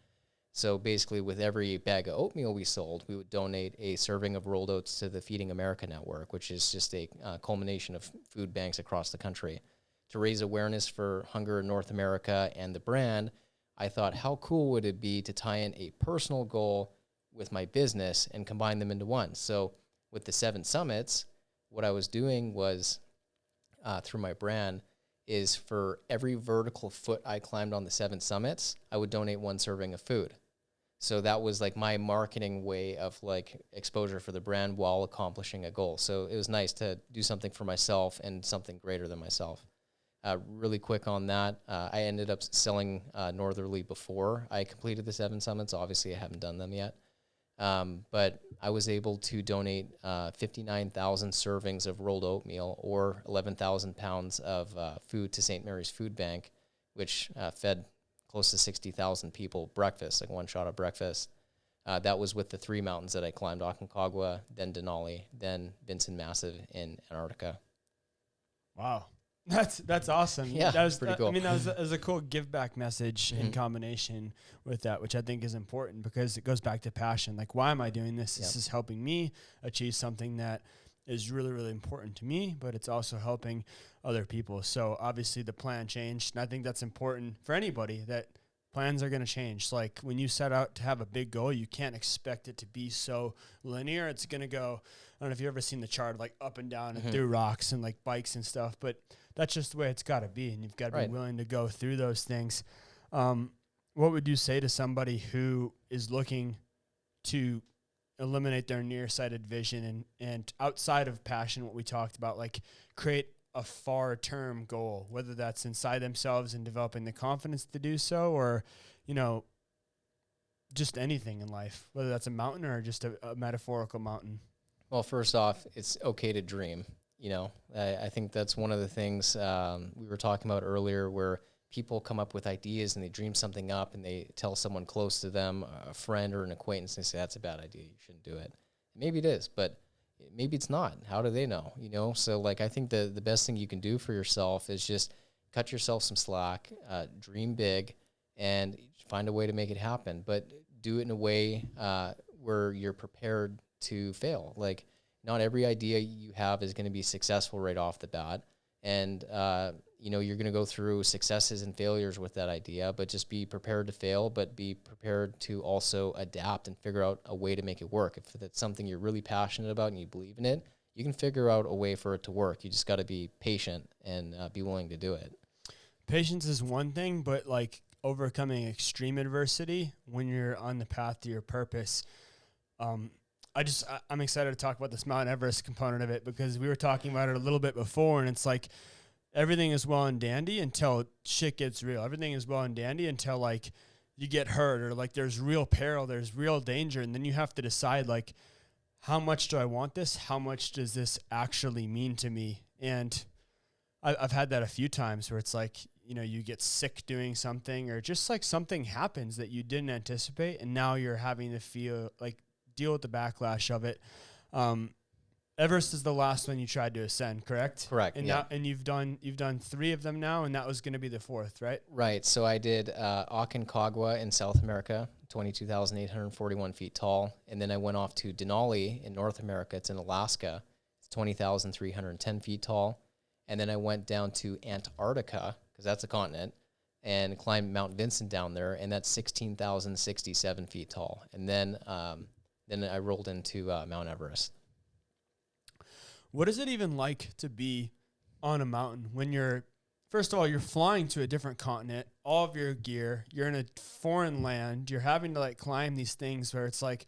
So basically with every bag of oatmeal we sold, we would donate a serving of rolled oats to the Feeding America Network, which is just a culmination of food banks across the country. to raise awareness for hunger in North America and the brand, I thought, how cool would it be to tie in a personal goal with my business and combine them into one? So with the 7 summits, what I was doing was through my brand is for every vertical foot I climbed on the 7 summits, I would donate 1 serving of food. So that was like my marketing way of like exposure for the brand while accomplishing a goal. So it was nice to do something for myself and something greater than myself. Really quick on that, I ended up selling Northerly before I completed the 7 summits. Obviously, I haven't done them yet. But I was able to donate 59,000 servings of rolled oatmeal or 11,000 pounds of food to St. Mary's Food Bank, which fed close to 60,000 people breakfast, like one shot of breakfast. That was with the 3 mountains that I climbed, Aconcagua, then Denali, then Vinson Massive in Antarctica. Wow. That's awesome. Yeah, that was pretty cool. I mean, that was a cool give back message in combination with that, which I think is important because it goes back to passion. Like, why am I doing this? This is helping me achieve something that is really, really important to me, but it's also helping other people. So obviously the plan changed, and I think that's important for anybody, that plans are going to change. Like when you set out to have a big goal, you can't expect it to be so linear. It's going to go, I don't know if you've ever seen the chart, like up and down and through rocks and like bikes and stuff, but that's just the way it's got to be. And you've got to be willing to go through those things. What would you say to somebody who is looking to eliminate their nearsighted vision and outside of passion, what we talked about, like create a far term goal, whether that's inside themselves and developing the confidence to do so, or, you know, just anything in life, whether that's a mountain or just a metaphorical mountain? Well, first off, it's okay to dream. You know, I think that's one of the things we were talking about earlier, where people come up with ideas and they dream something up and they tell someone close to them, a friend or an acquaintance, and they say, that's a bad idea, you shouldn't do it. Maybe it is, but maybe it's not. How do they know? You know, so like I think the best thing you can do for yourself is just cut yourself some slack, dream big, and find a way to make it happen. But do it in a way where you're prepared to fail. Like not every idea you have is going to be successful right off the bat. And, you know, you're going to go through successes and failures with that idea, but just be prepared to fail, but be prepared to also adapt and figure out a way to make it work. If that's something you're really passionate about and you believe in it, you can figure out a way for it to work. You just got to be patient and be willing to do it. Patience is one thing, but like overcoming extreme adversity when you're on the path to your purpose, I'm excited to talk about this Mount Everest component of it, because we were talking about it a little bit before, and it's like everything is well and dandy until shit gets real. Everything is well and dandy until like you get hurt or like there's real peril, there's real danger, and then you have to decide like, how much do I want this? How much does this actually mean to me? And I've had that a few times where it's like, you know, you get sick doing something, or just like something happens that you didn't anticipate, and now you're having to feel like deal with the backlash of it. Everest is the last one you tried to ascend, correct? Correct. And now, and you've done 3 of them now, and that was going to be the 4th, right? Right. So I did Aconcagua in South America, 22,841 feet tall, and then I went off to Denali in North America. It's in Alaska. It's 20,310 feet tall, and then I went down to Antarctica, because that's a continent, and climbed Mount Vincent down there, and that's 16,067 feet tall. And then I rolled into Mount Everest. What is it even like to be on a mountain when you're, first of all, you're flying to a different continent, all of your gear, you're in a foreign land, you're having to like climb these things where it's like,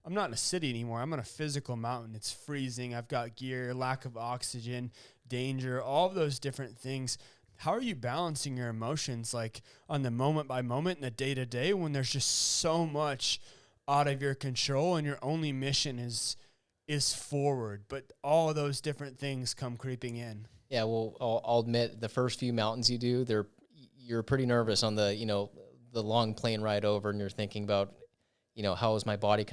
I'm not in a city anymore, I'm on a physical mountain, it's freezing, I've got gear, lack of oxygen, danger, all of those different things. How are you balancing your emotions like on the moment by moment and the day to day when there's just so much out of your control and your only mission is forward, but all of those different things come creeping in? Yeah, well, I'll admit the first few mountains you do, you're pretty nervous on the, you know, the long plane ride over, and you're thinking about, you know, how is my body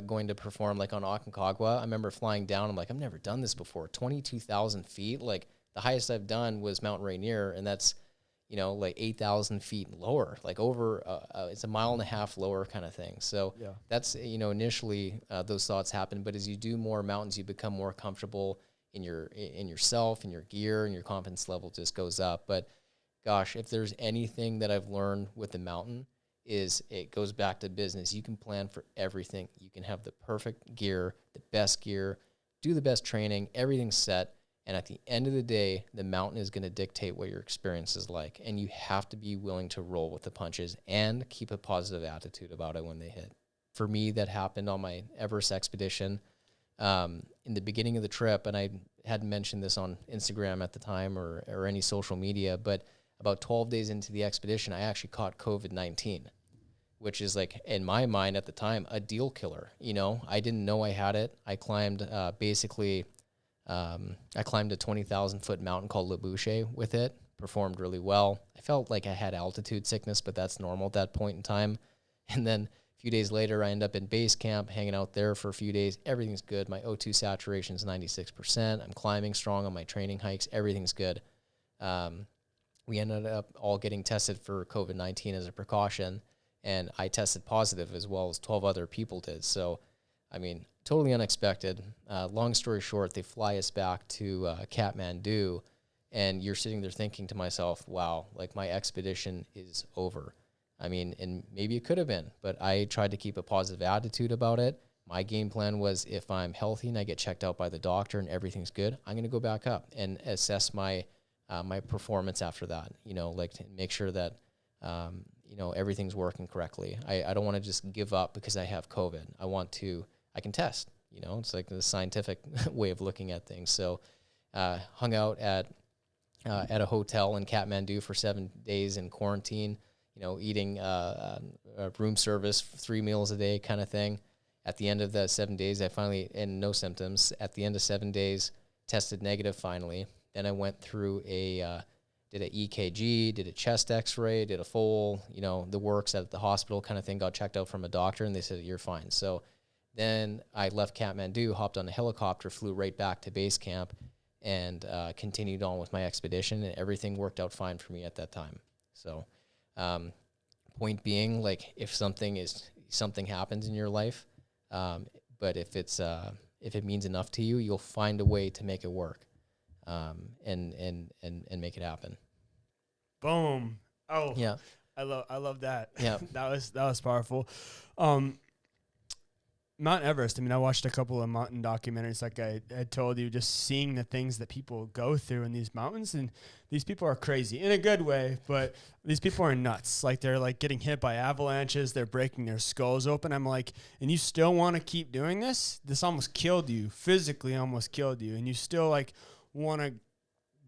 going to perform, like on Aconcagua. I remember flying down, I'm like, I've never done this before, 22,000 feet, like the highest I've done was Mount Rainier, and that's, you know, like 8,000 feet lower, like over, it's 1.5 miles lower kind of thing. So that's, you know, initially those thoughts happen, but as you do more mountains, you become more comfortable. in yourself, in your gear, and your confidence level just goes up. But gosh, if there's anything that I've learned with the mountain, is it goes back to business. You can plan for everything. You can have the perfect gear, the best gear, do the best training, everything's set. And at the end of the day, the mountain is going to dictate what your experience is like. And you have to be willing to roll with the punches and keep a positive attitude about it when they hit. For me, that happened on my Everest expedition in the beginning of the trip. And I hadn't mentioned this on Instagram at the time or any social media, but about 12 days into the expedition, I actually caught COVID-19, which is like, in my mind at the time, a deal killer. You know, I didn't know I had it. I climbed I climbed a 20,000 foot mountain called Le Boucher with it, performed really well. I felt like I had altitude sickness, but that's normal at that point in time. And then a few days later, I end up in base camp, hanging out there for a few days. Everything's good. My O2 saturation is 96%. I'm climbing strong on my training hikes. Everything's good. We ended up all getting tested for COVID-19 as a precaution, and I tested positive as well as 12 other people did. So, I mean, totally unexpected. Long story short, they fly us back to Kathmandu, and you're sitting there thinking to myself, wow, like my expedition is over. I mean, and maybe it could have been, but I tried to keep a positive attitude about it. My game plan was, if I'm healthy and I get checked out by the doctor and everything's good, I'm going to go back up and assess my my performance after that, you know, like to make sure that, you know, everything's working correctly. I don't want to just give up because I have COVID. I can test, you know, it's like the scientific way of looking at things. So hung out at a hotel in Kathmandu for 7 days in quarantine, you know, eating room service, 3 meals a day kind of thing. At the end of the 7 days, and no symptoms. At the end of 7 days, tested negative finally. Then I went through did an EKG, did a chest x-ray, did a full, you know, the works at the hospital kind of thing, got checked out from a doctor, and they said, you're fine. So then I left Kathmandu, hopped on a helicopter, flew right back to base camp, and continued on with my expedition, and everything worked out fine for me at that time. So point being, like, if something happens in your life, but if it means enough to you, you'll find a way to make it work. And make it happen. Boom. Oh yeah. I love that. Yeah. that was powerful. Mount Everest. I mean, I watched a couple of mountain documentaries, like I had told you, just seeing the things that people go through in these mountains, and these people are crazy in a good way, but these people are nuts. Like, they're like getting hit by avalanches, they're breaking their skulls open. I'm like, and you still want to keep doing this? This almost killed you, physically almost killed you, and you still like want to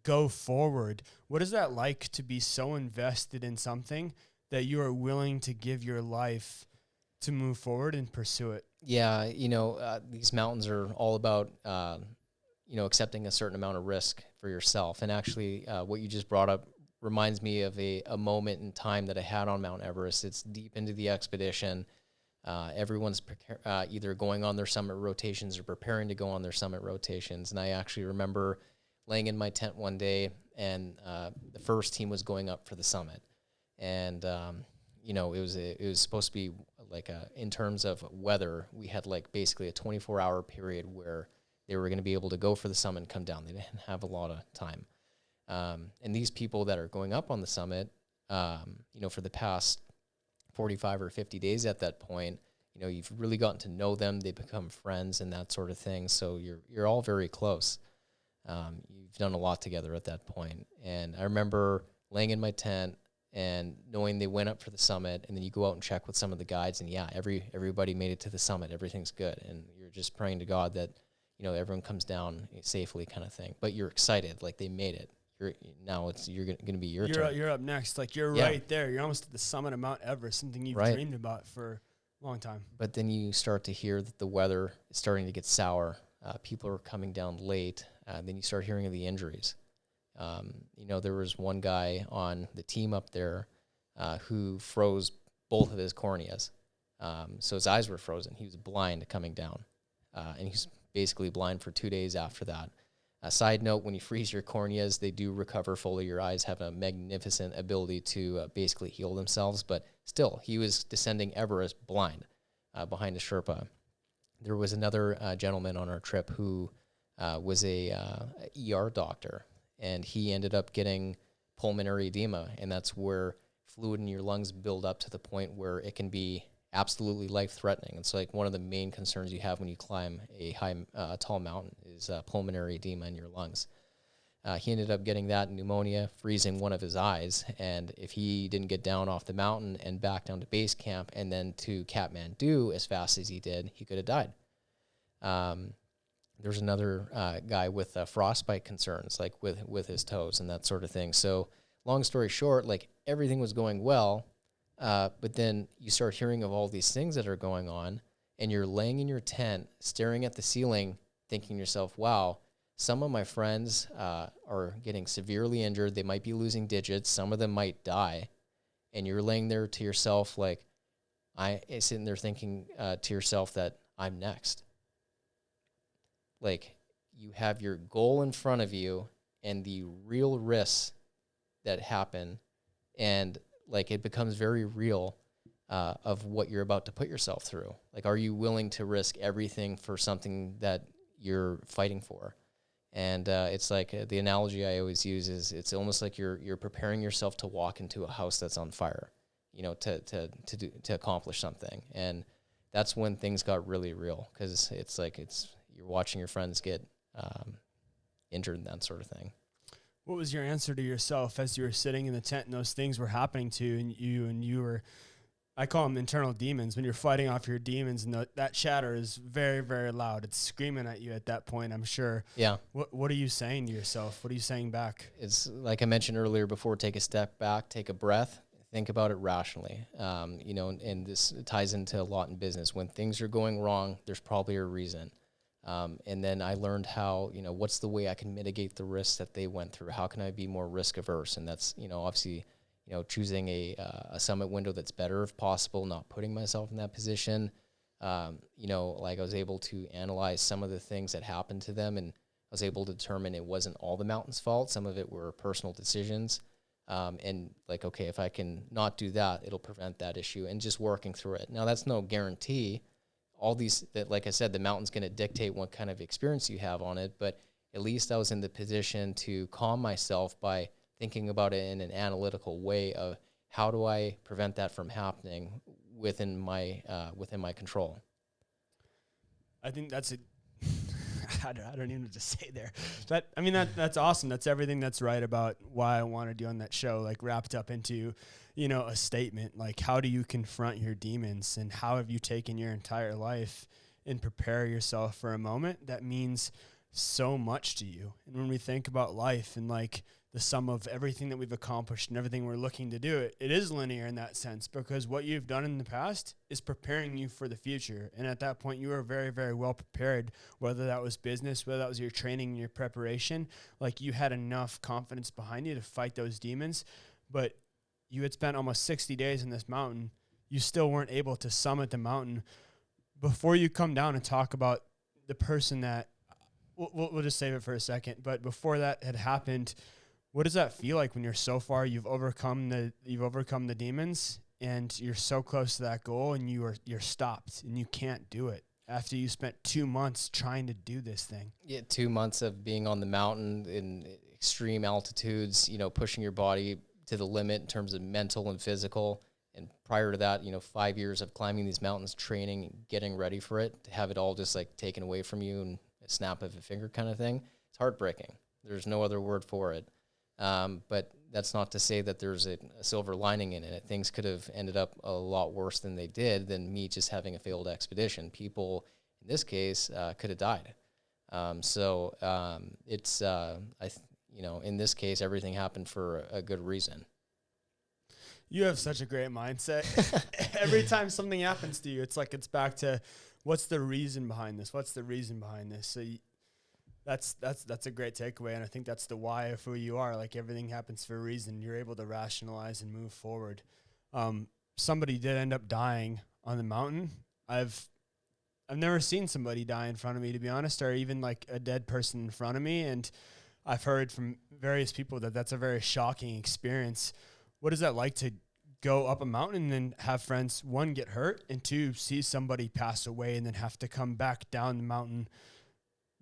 go forward. What is that like to be so invested in something that you are willing to give your life to move forward and pursue it? Yeah, you know, these mountains are all about, you know, accepting a certain amount of risk for yourself. And actually, what you just brought up reminds me of a moment in time that I had on Mount Everest. It's deep into the expedition. Everyone's either going on their summit rotations or preparing to go on their summit rotations. And I actually remember laying in my tent one day, and the first team was going up for the summit. And, you know, it was supposed to be like in terms of weather, we had like basically a 24-hour period where they were going to be able to go for the summit and come down. They didn't have a lot of time. And these people that are going up on the summit, you know, for the past 45 or 50 days at that point, you know, you've really gotten to know them. They become friends and that sort of thing. So you're all very close. You've done a lot together at that point. And I remember laying in my tent and knowing they went up for the summit, and then you go out and check with some of the guides, and yeah, everybody made it to the summit. Everything's good. And you're just praying to God that, you know, everyone comes down safely kind of thing. But you're excited, like they made it. You're going to be your turn. You're up next. Like, you're right there. You're almost at the summit of Mount Everest, something you've dreamed about for a long time. But then you start to hear that the weather is starting to get sour. People are coming down late. Then you start hearing of the injuries. You know, there was one guy on the team up there who froze both of his corneas. So his eyes were frozen. He was blind coming down. And he's basically blind for 2 days after that. A side note, when you freeze your corneas, they do recover fully. Your eyes have a magnificent ability to basically heal themselves. But still, he was descending Everest blind behind a Sherpa. There was another gentleman on our trip who was a ER doctor, and he ended up getting pulmonary edema, and that's where fluid in your lungs build up to the point where it can be absolutely life-threatening. It's like one of the main concerns you have when you climb a tall mountain is pulmonary edema in your lungs. He ended up getting that pneumonia, freezing one of his eyes, and if he didn't get down off the mountain and back down to base camp and then to Kathmandu as fast as he did, he could have died. There's another guy with frostbite concerns, like with his toes and that sort of thing. So long story short, like everything was going well, but then you start hearing of all these things that are going on, and you're laying in your tent, staring at the ceiling, thinking to yourself, wow, some of my friends are getting severely injured. They might be losing digits. Some of them might die. And you're laying there to yourself like, sitting there thinking to yourself that I'm next. Like, you have your goal in front of you and the real risks that happen, and like it becomes very real of what you're about to put yourself through. Like, are you willing to risk everything for something that you're fighting for? And it's like the analogy I always use is it's almost like you're preparing yourself to walk into a house that's on fire, you know, to accomplish something. And that's when things got really real, because it's like you're watching your friends get injured and that sort of thing. What was your answer to yourself as you were sitting in the tent and those things were happening to you, and you were, I call them internal demons, when you're fighting off your demons, and that chatter is very, very loud. It's screaming at you at that point, I'm sure. Yeah. What are you saying to yourself? What are you saying back? It's like I mentioned earlier before, take a step back, take a breath, think about it rationally. You know, and this ties into a lot in business. When things are going wrong, there's probably a reason. And then I learned how, you know, what's the way I can mitigate the risks that they went through? How can I be more risk averse? And that's, you know, obviously, you know, choosing a summit window that's better if possible, not putting myself in that position. You know, like I was able to analyze some of the things that happened to them, and I was able to determine it wasn't all the mountain's fault. Some of it were personal decisions. And like, okay, if I can not do that, it'll prevent that issue, and just working through it. Now, that's no guarantee. All these, that, like I said, the mountain's going to dictate what kind of experience you have on it, but at least I was in the position to calm myself by thinking about it in an analytical way of how do I prevent that from happening within my control. I think that's I don't even know what to say there. That's awesome. That's everything that's right about why I wanted you on that show, like wrapped up into, you know, a statement. Like, how do you confront your demons, and how have you taken your entire life and prepare yourself for a moment that means so much to you? And when we think about life and like the sum of everything that we've accomplished and everything we're looking to do, it is linear in that sense, because what you've done in the past is preparing you for the future. And at that point, you were very, very well prepared, whether that was business, whether that was your training and your preparation. Like, you had enough confidence behind you to fight those demons, but you had spent almost 60 days in this mountain. You still weren't able to summit the mountain. Before you come down and talk about the person that, we'll just save it for a second, but before that had happened, what does that feel like when you're so far, you've overcome the demons, and you're so close to that goal, and you're stopped and you can't do it after you spent 2 months trying to do this thing? Yeah, 2 months of being on the mountain in extreme altitudes, you know, pushing your body to the limit in terms of mental and physical. And prior to that, you know, 5 years of climbing these mountains, training, getting ready for it, to have it all just like taken away from you in a snap of a finger kind of thing. It's heartbreaking. There's no other word for it. But that's not to say that there's a silver lining in it. Things could have ended up a lot worse than they did, than me just having a failed expedition. People, in this case, could have died. It's, you know, in this case, everything happened for a good reason. You have such a great mindset. Every time something happens to you, it's like it's back to, what's the reason behind this? What's the reason behind this? So that's a great takeaway, and I think that's the why of who you are. Like, everything happens for a reason. You're able to rationalize and move forward. Somebody did end up dying on the mountain. I've never seen somebody die in front of me, to be honest, or even like a dead person in front of me, and I've heard from various people that that's a very shocking experience. What is that like to go up a mountain and then have friends, one, get hurt, and two, see somebody pass away and then have to come back down the mountain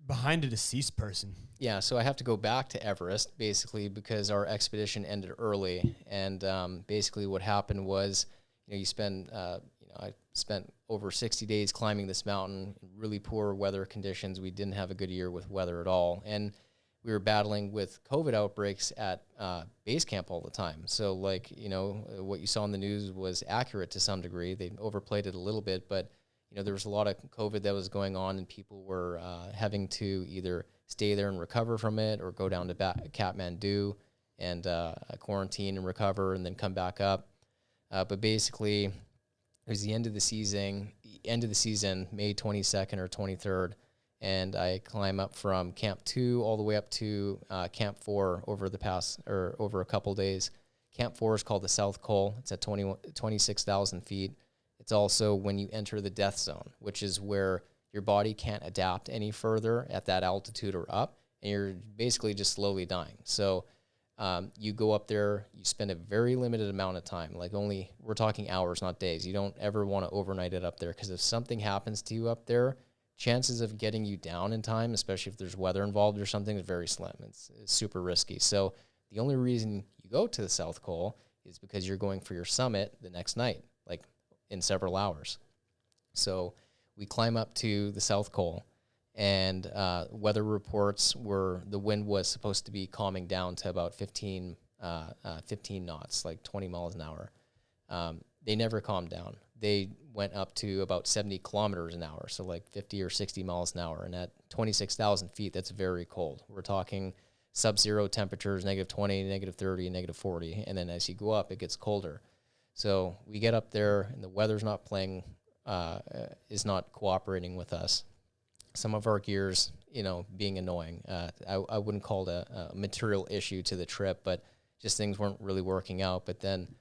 behind a deceased person. Yeah, so I have to go back to Everest basically because our expedition ended early, and basically what happened was, I spent over 60 days climbing this mountain in really poor weather conditions. We didn't have a good year with weather at all, and we were battling with COVID outbreaks at base camp all the time. So, like, what you saw in the news was accurate to some degree. They overplayed it a little bit, but there was a lot of COVID that was going on, and people were having to either stay there and recover from it or go down to Kathmandu and quarantine and recover and then come back up. But basically, it was the end of the season, May 22nd or 23rd, and I climb up from Camp 2 all the way up to Camp 4 over a couple days. Camp 4 is called the South Col. It's at 26,000 feet. It's also when you enter the death zone, which is where your body can't adapt any further at that altitude or up, and you're basically just slowly dying. So you go up there, you spend a very limited amount of time, we're talking hours, not days. You don't ever want to overnight it up there, because if something happens to you up there, chances of getting you down in time, especially if there's weather involved or something, is very slim. It's super risky. So the only reason you go to the South Col is because you're going for your summit the next night, like in several hours. So we climb up to the South Col, and weather reports were the wind was supposed to be calming down to about 15 knots, like 20 miles an hour. They never calmed down. They went up to about 70 kilometers an hour, so like 50 or 60 miles an hour. And at 26,000 feet, that's very cold. We're talking sub-zero temperatures, -20, -30, -40. And then as you go up, it gets colder. So we get up there, and the weather's not is not cooperating with us. Some of our gear's, being annoying. I wouldn't call it a material issue to the trip, but just things weren't really working out. But then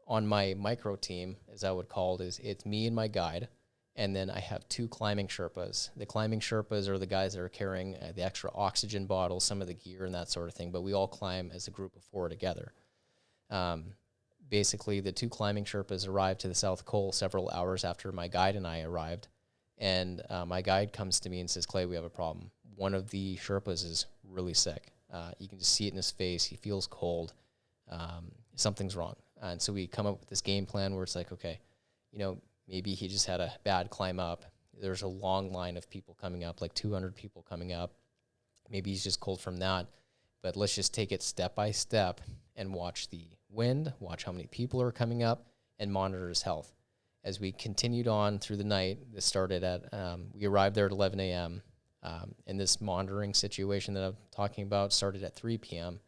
on my micro team, as I would call it, it's me and my guide, and then I have 2 climbing Sherpas. The climbing Sherpas are the guys that are carrying the extra oxygen bottles, some of the gear and that sort of thing, but we all climb as a group of 4 together. Basically, the 2 climbing Sherpas arrived to the South Col several hours after my guide and I arrived, and my guide comes to me and says, "Clay, we have a problem. One of the Sherpas is really sick. You can just see it in his face. He feels cold. Something's wrong." And so we come up with this game plan where it's like, okay, maybe he just had a bad climb up. There's a long line of people coming up, like 200 people coming up. Maybe he's just cold from that. But let's just take it step by step and watch the wind, watch how many people are coming up, and monitor his health. As we continued on through the night, this started at, we arrived there at 11 a.m., and this monitoring situation that I'm talking about started at 3 p.m.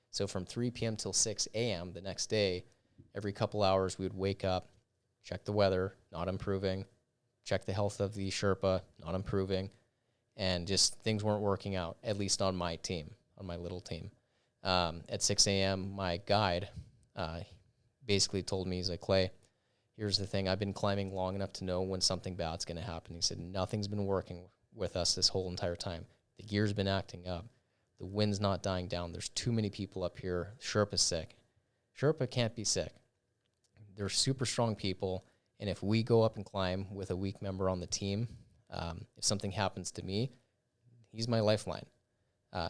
So from 3 p.m. till 6 a.m. the next day, every couple hours we would wake up, check the weather, not improving, check the health of the Sherpa, not improving, and just things weren't working out, at least on my team, on my little team. At 6 a.m., my guide basically told me, he's like, "Clay, here's the thing. I've been climbing long enough to know when something bad's going to happen." He said, "Nothing's been working with us this whole entire time. The gear's been acting up. The wind's not dying down. There's too many people up here. Sherpa's sick." Sherpa can't be sick. They're super strong people, and if we go up and climb with a weak member on the team, if something happens to me, he's my lifeline.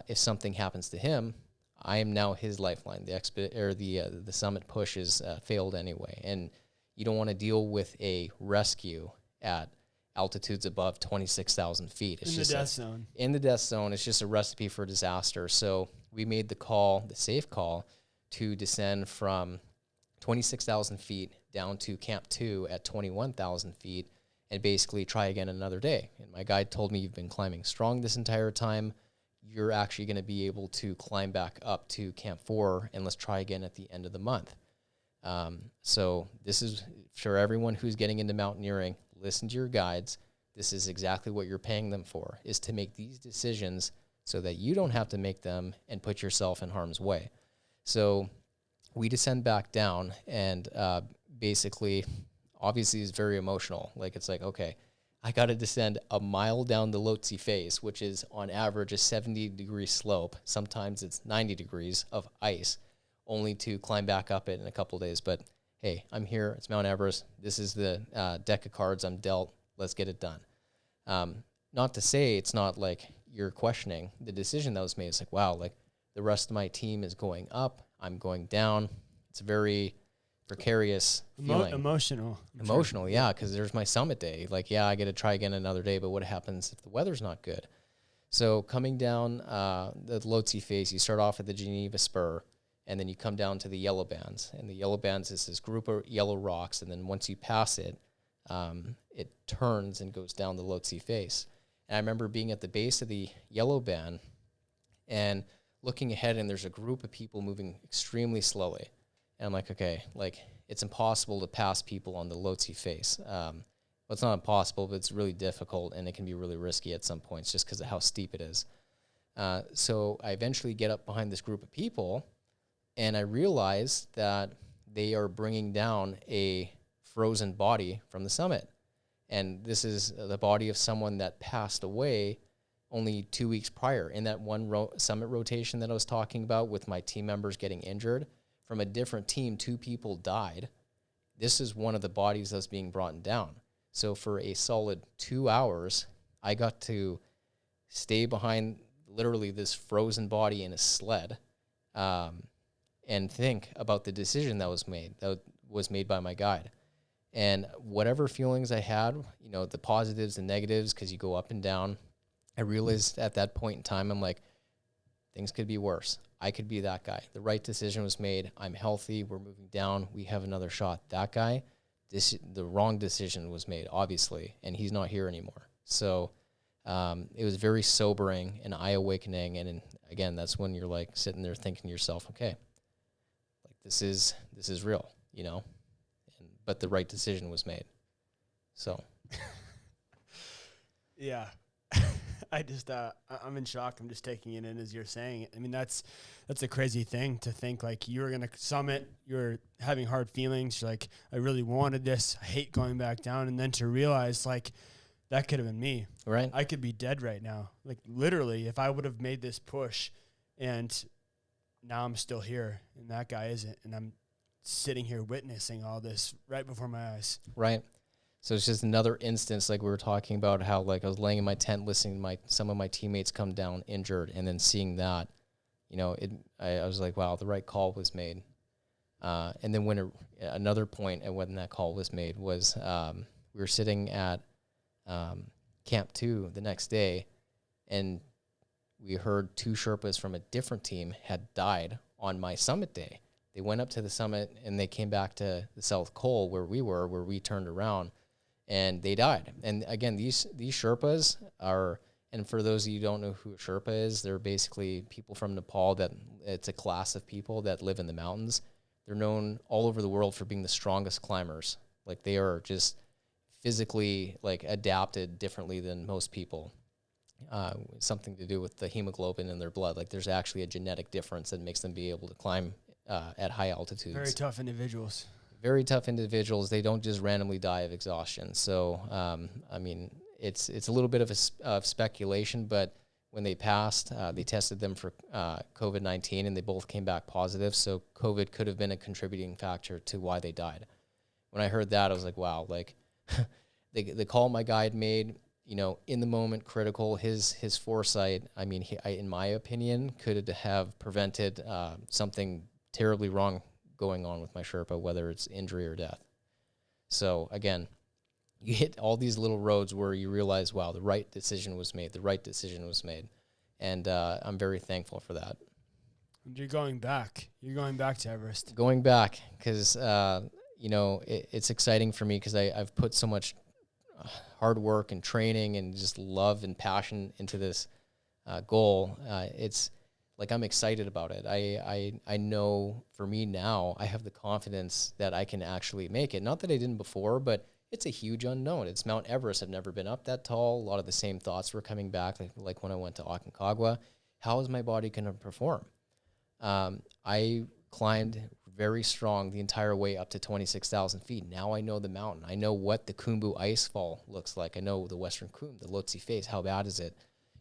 If something happens to him, I am now his lifeline. The summit push is failed anyway, and you don't want to deal with a rescue at altitudes above 26,000 feet. It's in just the death zone. In the death zone, it's just a recipe for disaster. So we made the safe call, to descend from 26,000 feet down to Camp 2 at 21,000 feet and basically try again another day. And my guide told me, "You've been climbing strong this entire time. You're actually going to be able to climb back up to Camp 4, and let's try again at the end of the month." So this is for everyone who's getting into mountaineering. Listen to your guides. This is exactly what you're paying them for, is to make these decisions so that you don't have to make them and put yourself in harm's way. So we descend back down, and basically, obviously, it's very emotional. It's like, okay, I got to descend a mile down the Lhotse face, which is on average a 70-degree slope. Sometimes it's 90 degrees of ice, only to climb back up it in a couple of days. But hey, I'm here. It's Mount Everest. This is the deck of cards I'm dealt. Let's get it done. not to say it's not like you're questioning the decision that was made. It's like, wow, like the rest of my team is going up, I'm going down. It's a very precarious feeling. Emotional. Emotional, yeah, because there's my summit day. Like, yeah, I get to try again another day, but what happens if the weather's not good? So coming down the Lhotse face, you start off at the Geneva Spur, and then you come down to the yellow bands. And the yellow bands is this group of yellow rocks, and then once you pass it, it turns and goes down the Lhotse face. And I remember being at the base of the yellow band and looking ahead, and there's a group of people moving extremely slowly. And I'm like, okay, like it's impossible to pass people on the Lhotse face. Well, it's not impossible, but it's really difficult, and it can be really risky at some points just because of how steep it is. So I eventually get up behind this group of people, and I realize that they are bringing down a frozen body from the summit. And this is the body of someone that passed away only 2 weeks prior. In that one summit rotation that I was talking about with my team members getting injured, from a different team, 2 people died. This is one of the bodies that's being brought down. So for a solid 2 hours, I got to stay behind literally this frozen body in a sled and think about the decision that was made by my guide. And whatever feelings I had, you know, the positives and negatives, because you go up and down, I realized at that point in time, I'm like, things could be worse. I could be that guy. The right decision was made. I'm healthy. We're moving down. We have another shot. That guy, the wrong decision was made, obviously, and he's not here anymore. So it was very sobering and eye-awakening. And again, that's when you're like sitting there thinking to yourself, okay, like this is real, you know? But the right decision was made. So. Yeah. I just, I'm in shock. I'm just taking it in as you're saying it. I mean, that's a crazy thing to think, like, you were going to summit, you're having hard feelings. You're like, I really wanted this. I hate going back down. And then to realize, like, that could have been me. Right. I could be dead right now. Like, literally, if I would have made this push and now I'm still here and that guy isn't, and I'm sitting here witnessing all this right before my eyes. Right. So it's just another instance, like we were talking about, how like I was laying in my tent listening to some of my teammates come down injured, and then seeing that, you know, I was like, wow, the right call was made. And then when another point at when that call was made was we were sitting at Camp 2 the next day, and we heard 2 Sherpas from a different team had died on my summit day. They went up to the summit, and they came back to the South Col where we turned around, and they died. And again, these Sherpas are, and for those of you who don't know who a Sherpa is, they're basically people from Nepal that it's a class of people that live in the mountains. They're known all over the world for being the strongest climbers. Like, they are just physically like adapted differently than most people. Something to do with the hemoglobin in their blood. Like, there's actually a genetic difference that makes them be able to climb at high altitudes. Very tough individuals. Very tough individuals. They don't just randomly die of exhaustion. So, I mean, it's a little bit of speculation, but when they passed, they tested them for COVID-19, and they both came back positive. So COVID could have been a contributing factor to why they died. When I heard that, I was like, wow, like the call my guide made, you know, in the moment, critical. His foresight, I mean, in my opinion, could have prevented something terribly wrong going on with my Sherpa, whether it's injury or death. So again, you hit all these little roads where you realize, wow, the right decision was made. The right decision was made. And I'm very thankful for that. And you're going back. You're going back to Everest. Going back because, you know, it's exciting for me because I've put so much hard work and training and just love and passion into this goal. It's like I'm excited about it. I know for me now, I have the confidence that I can actually make it. Not that I didn't before, but it's a huge unknown. It's Mount Everest. I've never been up that tall. A lot of the same thoughts were coming back, like when I went to Aconcagua. How is my body going to perform? I climbed very strong the entire way up to 26,000 feet. Now I know the mountain. I know what the Khumbu icefall looks like. I know the Western Khum, the Lhotse face. How bad is it?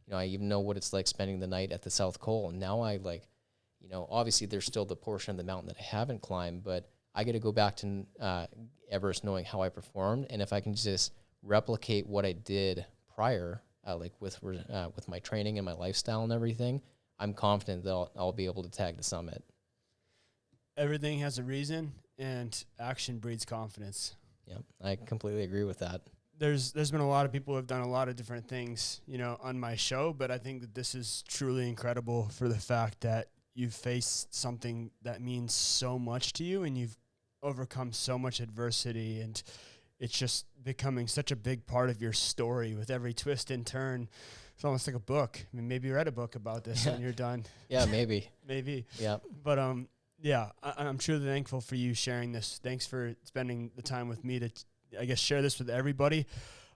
You know, I even know what it's like spending the night at the South Col. And now I like, you know, obviously there's still the portion of the mountain that I haven't climbed, but I get to go back to Everest knowing how I performed. And if I can just replicate what I did prior, like with my training and my lifestyle and everything, I'm confident that I'll be able to tag the summit. Everything has a reason, and action breeds confidence. Yeah, I completely agree with that. There's been a lot of people who have done a lot of different things, on my show, but I think that this is truly incredible for the fact that you've faced something that means so much to you, and you've overcome so much adversity, and it's just becoming such a big part of your story with every twist and turn. It's almost like a book. I mean, maybe you read a book about this when you're done. Yeah, maybe. Maybe. Yeah. But yeah, I'm truly thankful for you sharing this. Thanks for spending the time with me to, I guess, share this with everybody.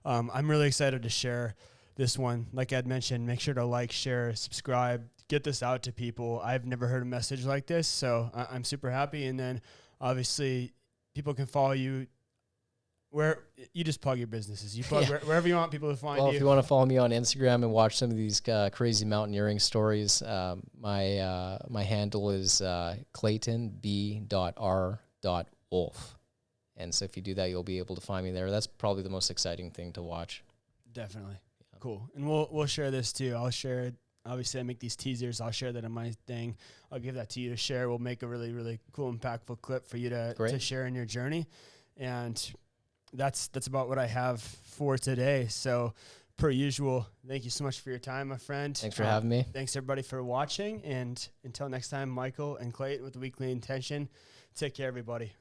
I'm really excited to share this one. Like Ed mentioned, make sure to like, share, subscribe, get this out to people. I've never heard a message like this, so I'm super happy. And then obviously people can follow you where you just plug your businesses. You plug wherever you want people to find you. Well, if you want to follow me on Instagram and watch some of these crazy mountaineering stories, my handle is claytonb.r.wolf. And so if you do that, you'll be able to find me there. That's probably the most exciting thing to watch. Definitely. Yeah. Cool. And we'll share this too. I'll share it. Obviously, I make these teasers. I'll share that on my thing. I'll give that to you to share. We'll make a really, really cool, impactful clip for you to share in your journey. And that's about what I have for today. So per usual, thank you so much for your time, my friend. Thanks for having me. Thanks everybody for watching. And until next time, Michael and Clayton with the Weekly Intention. Take care, everybody.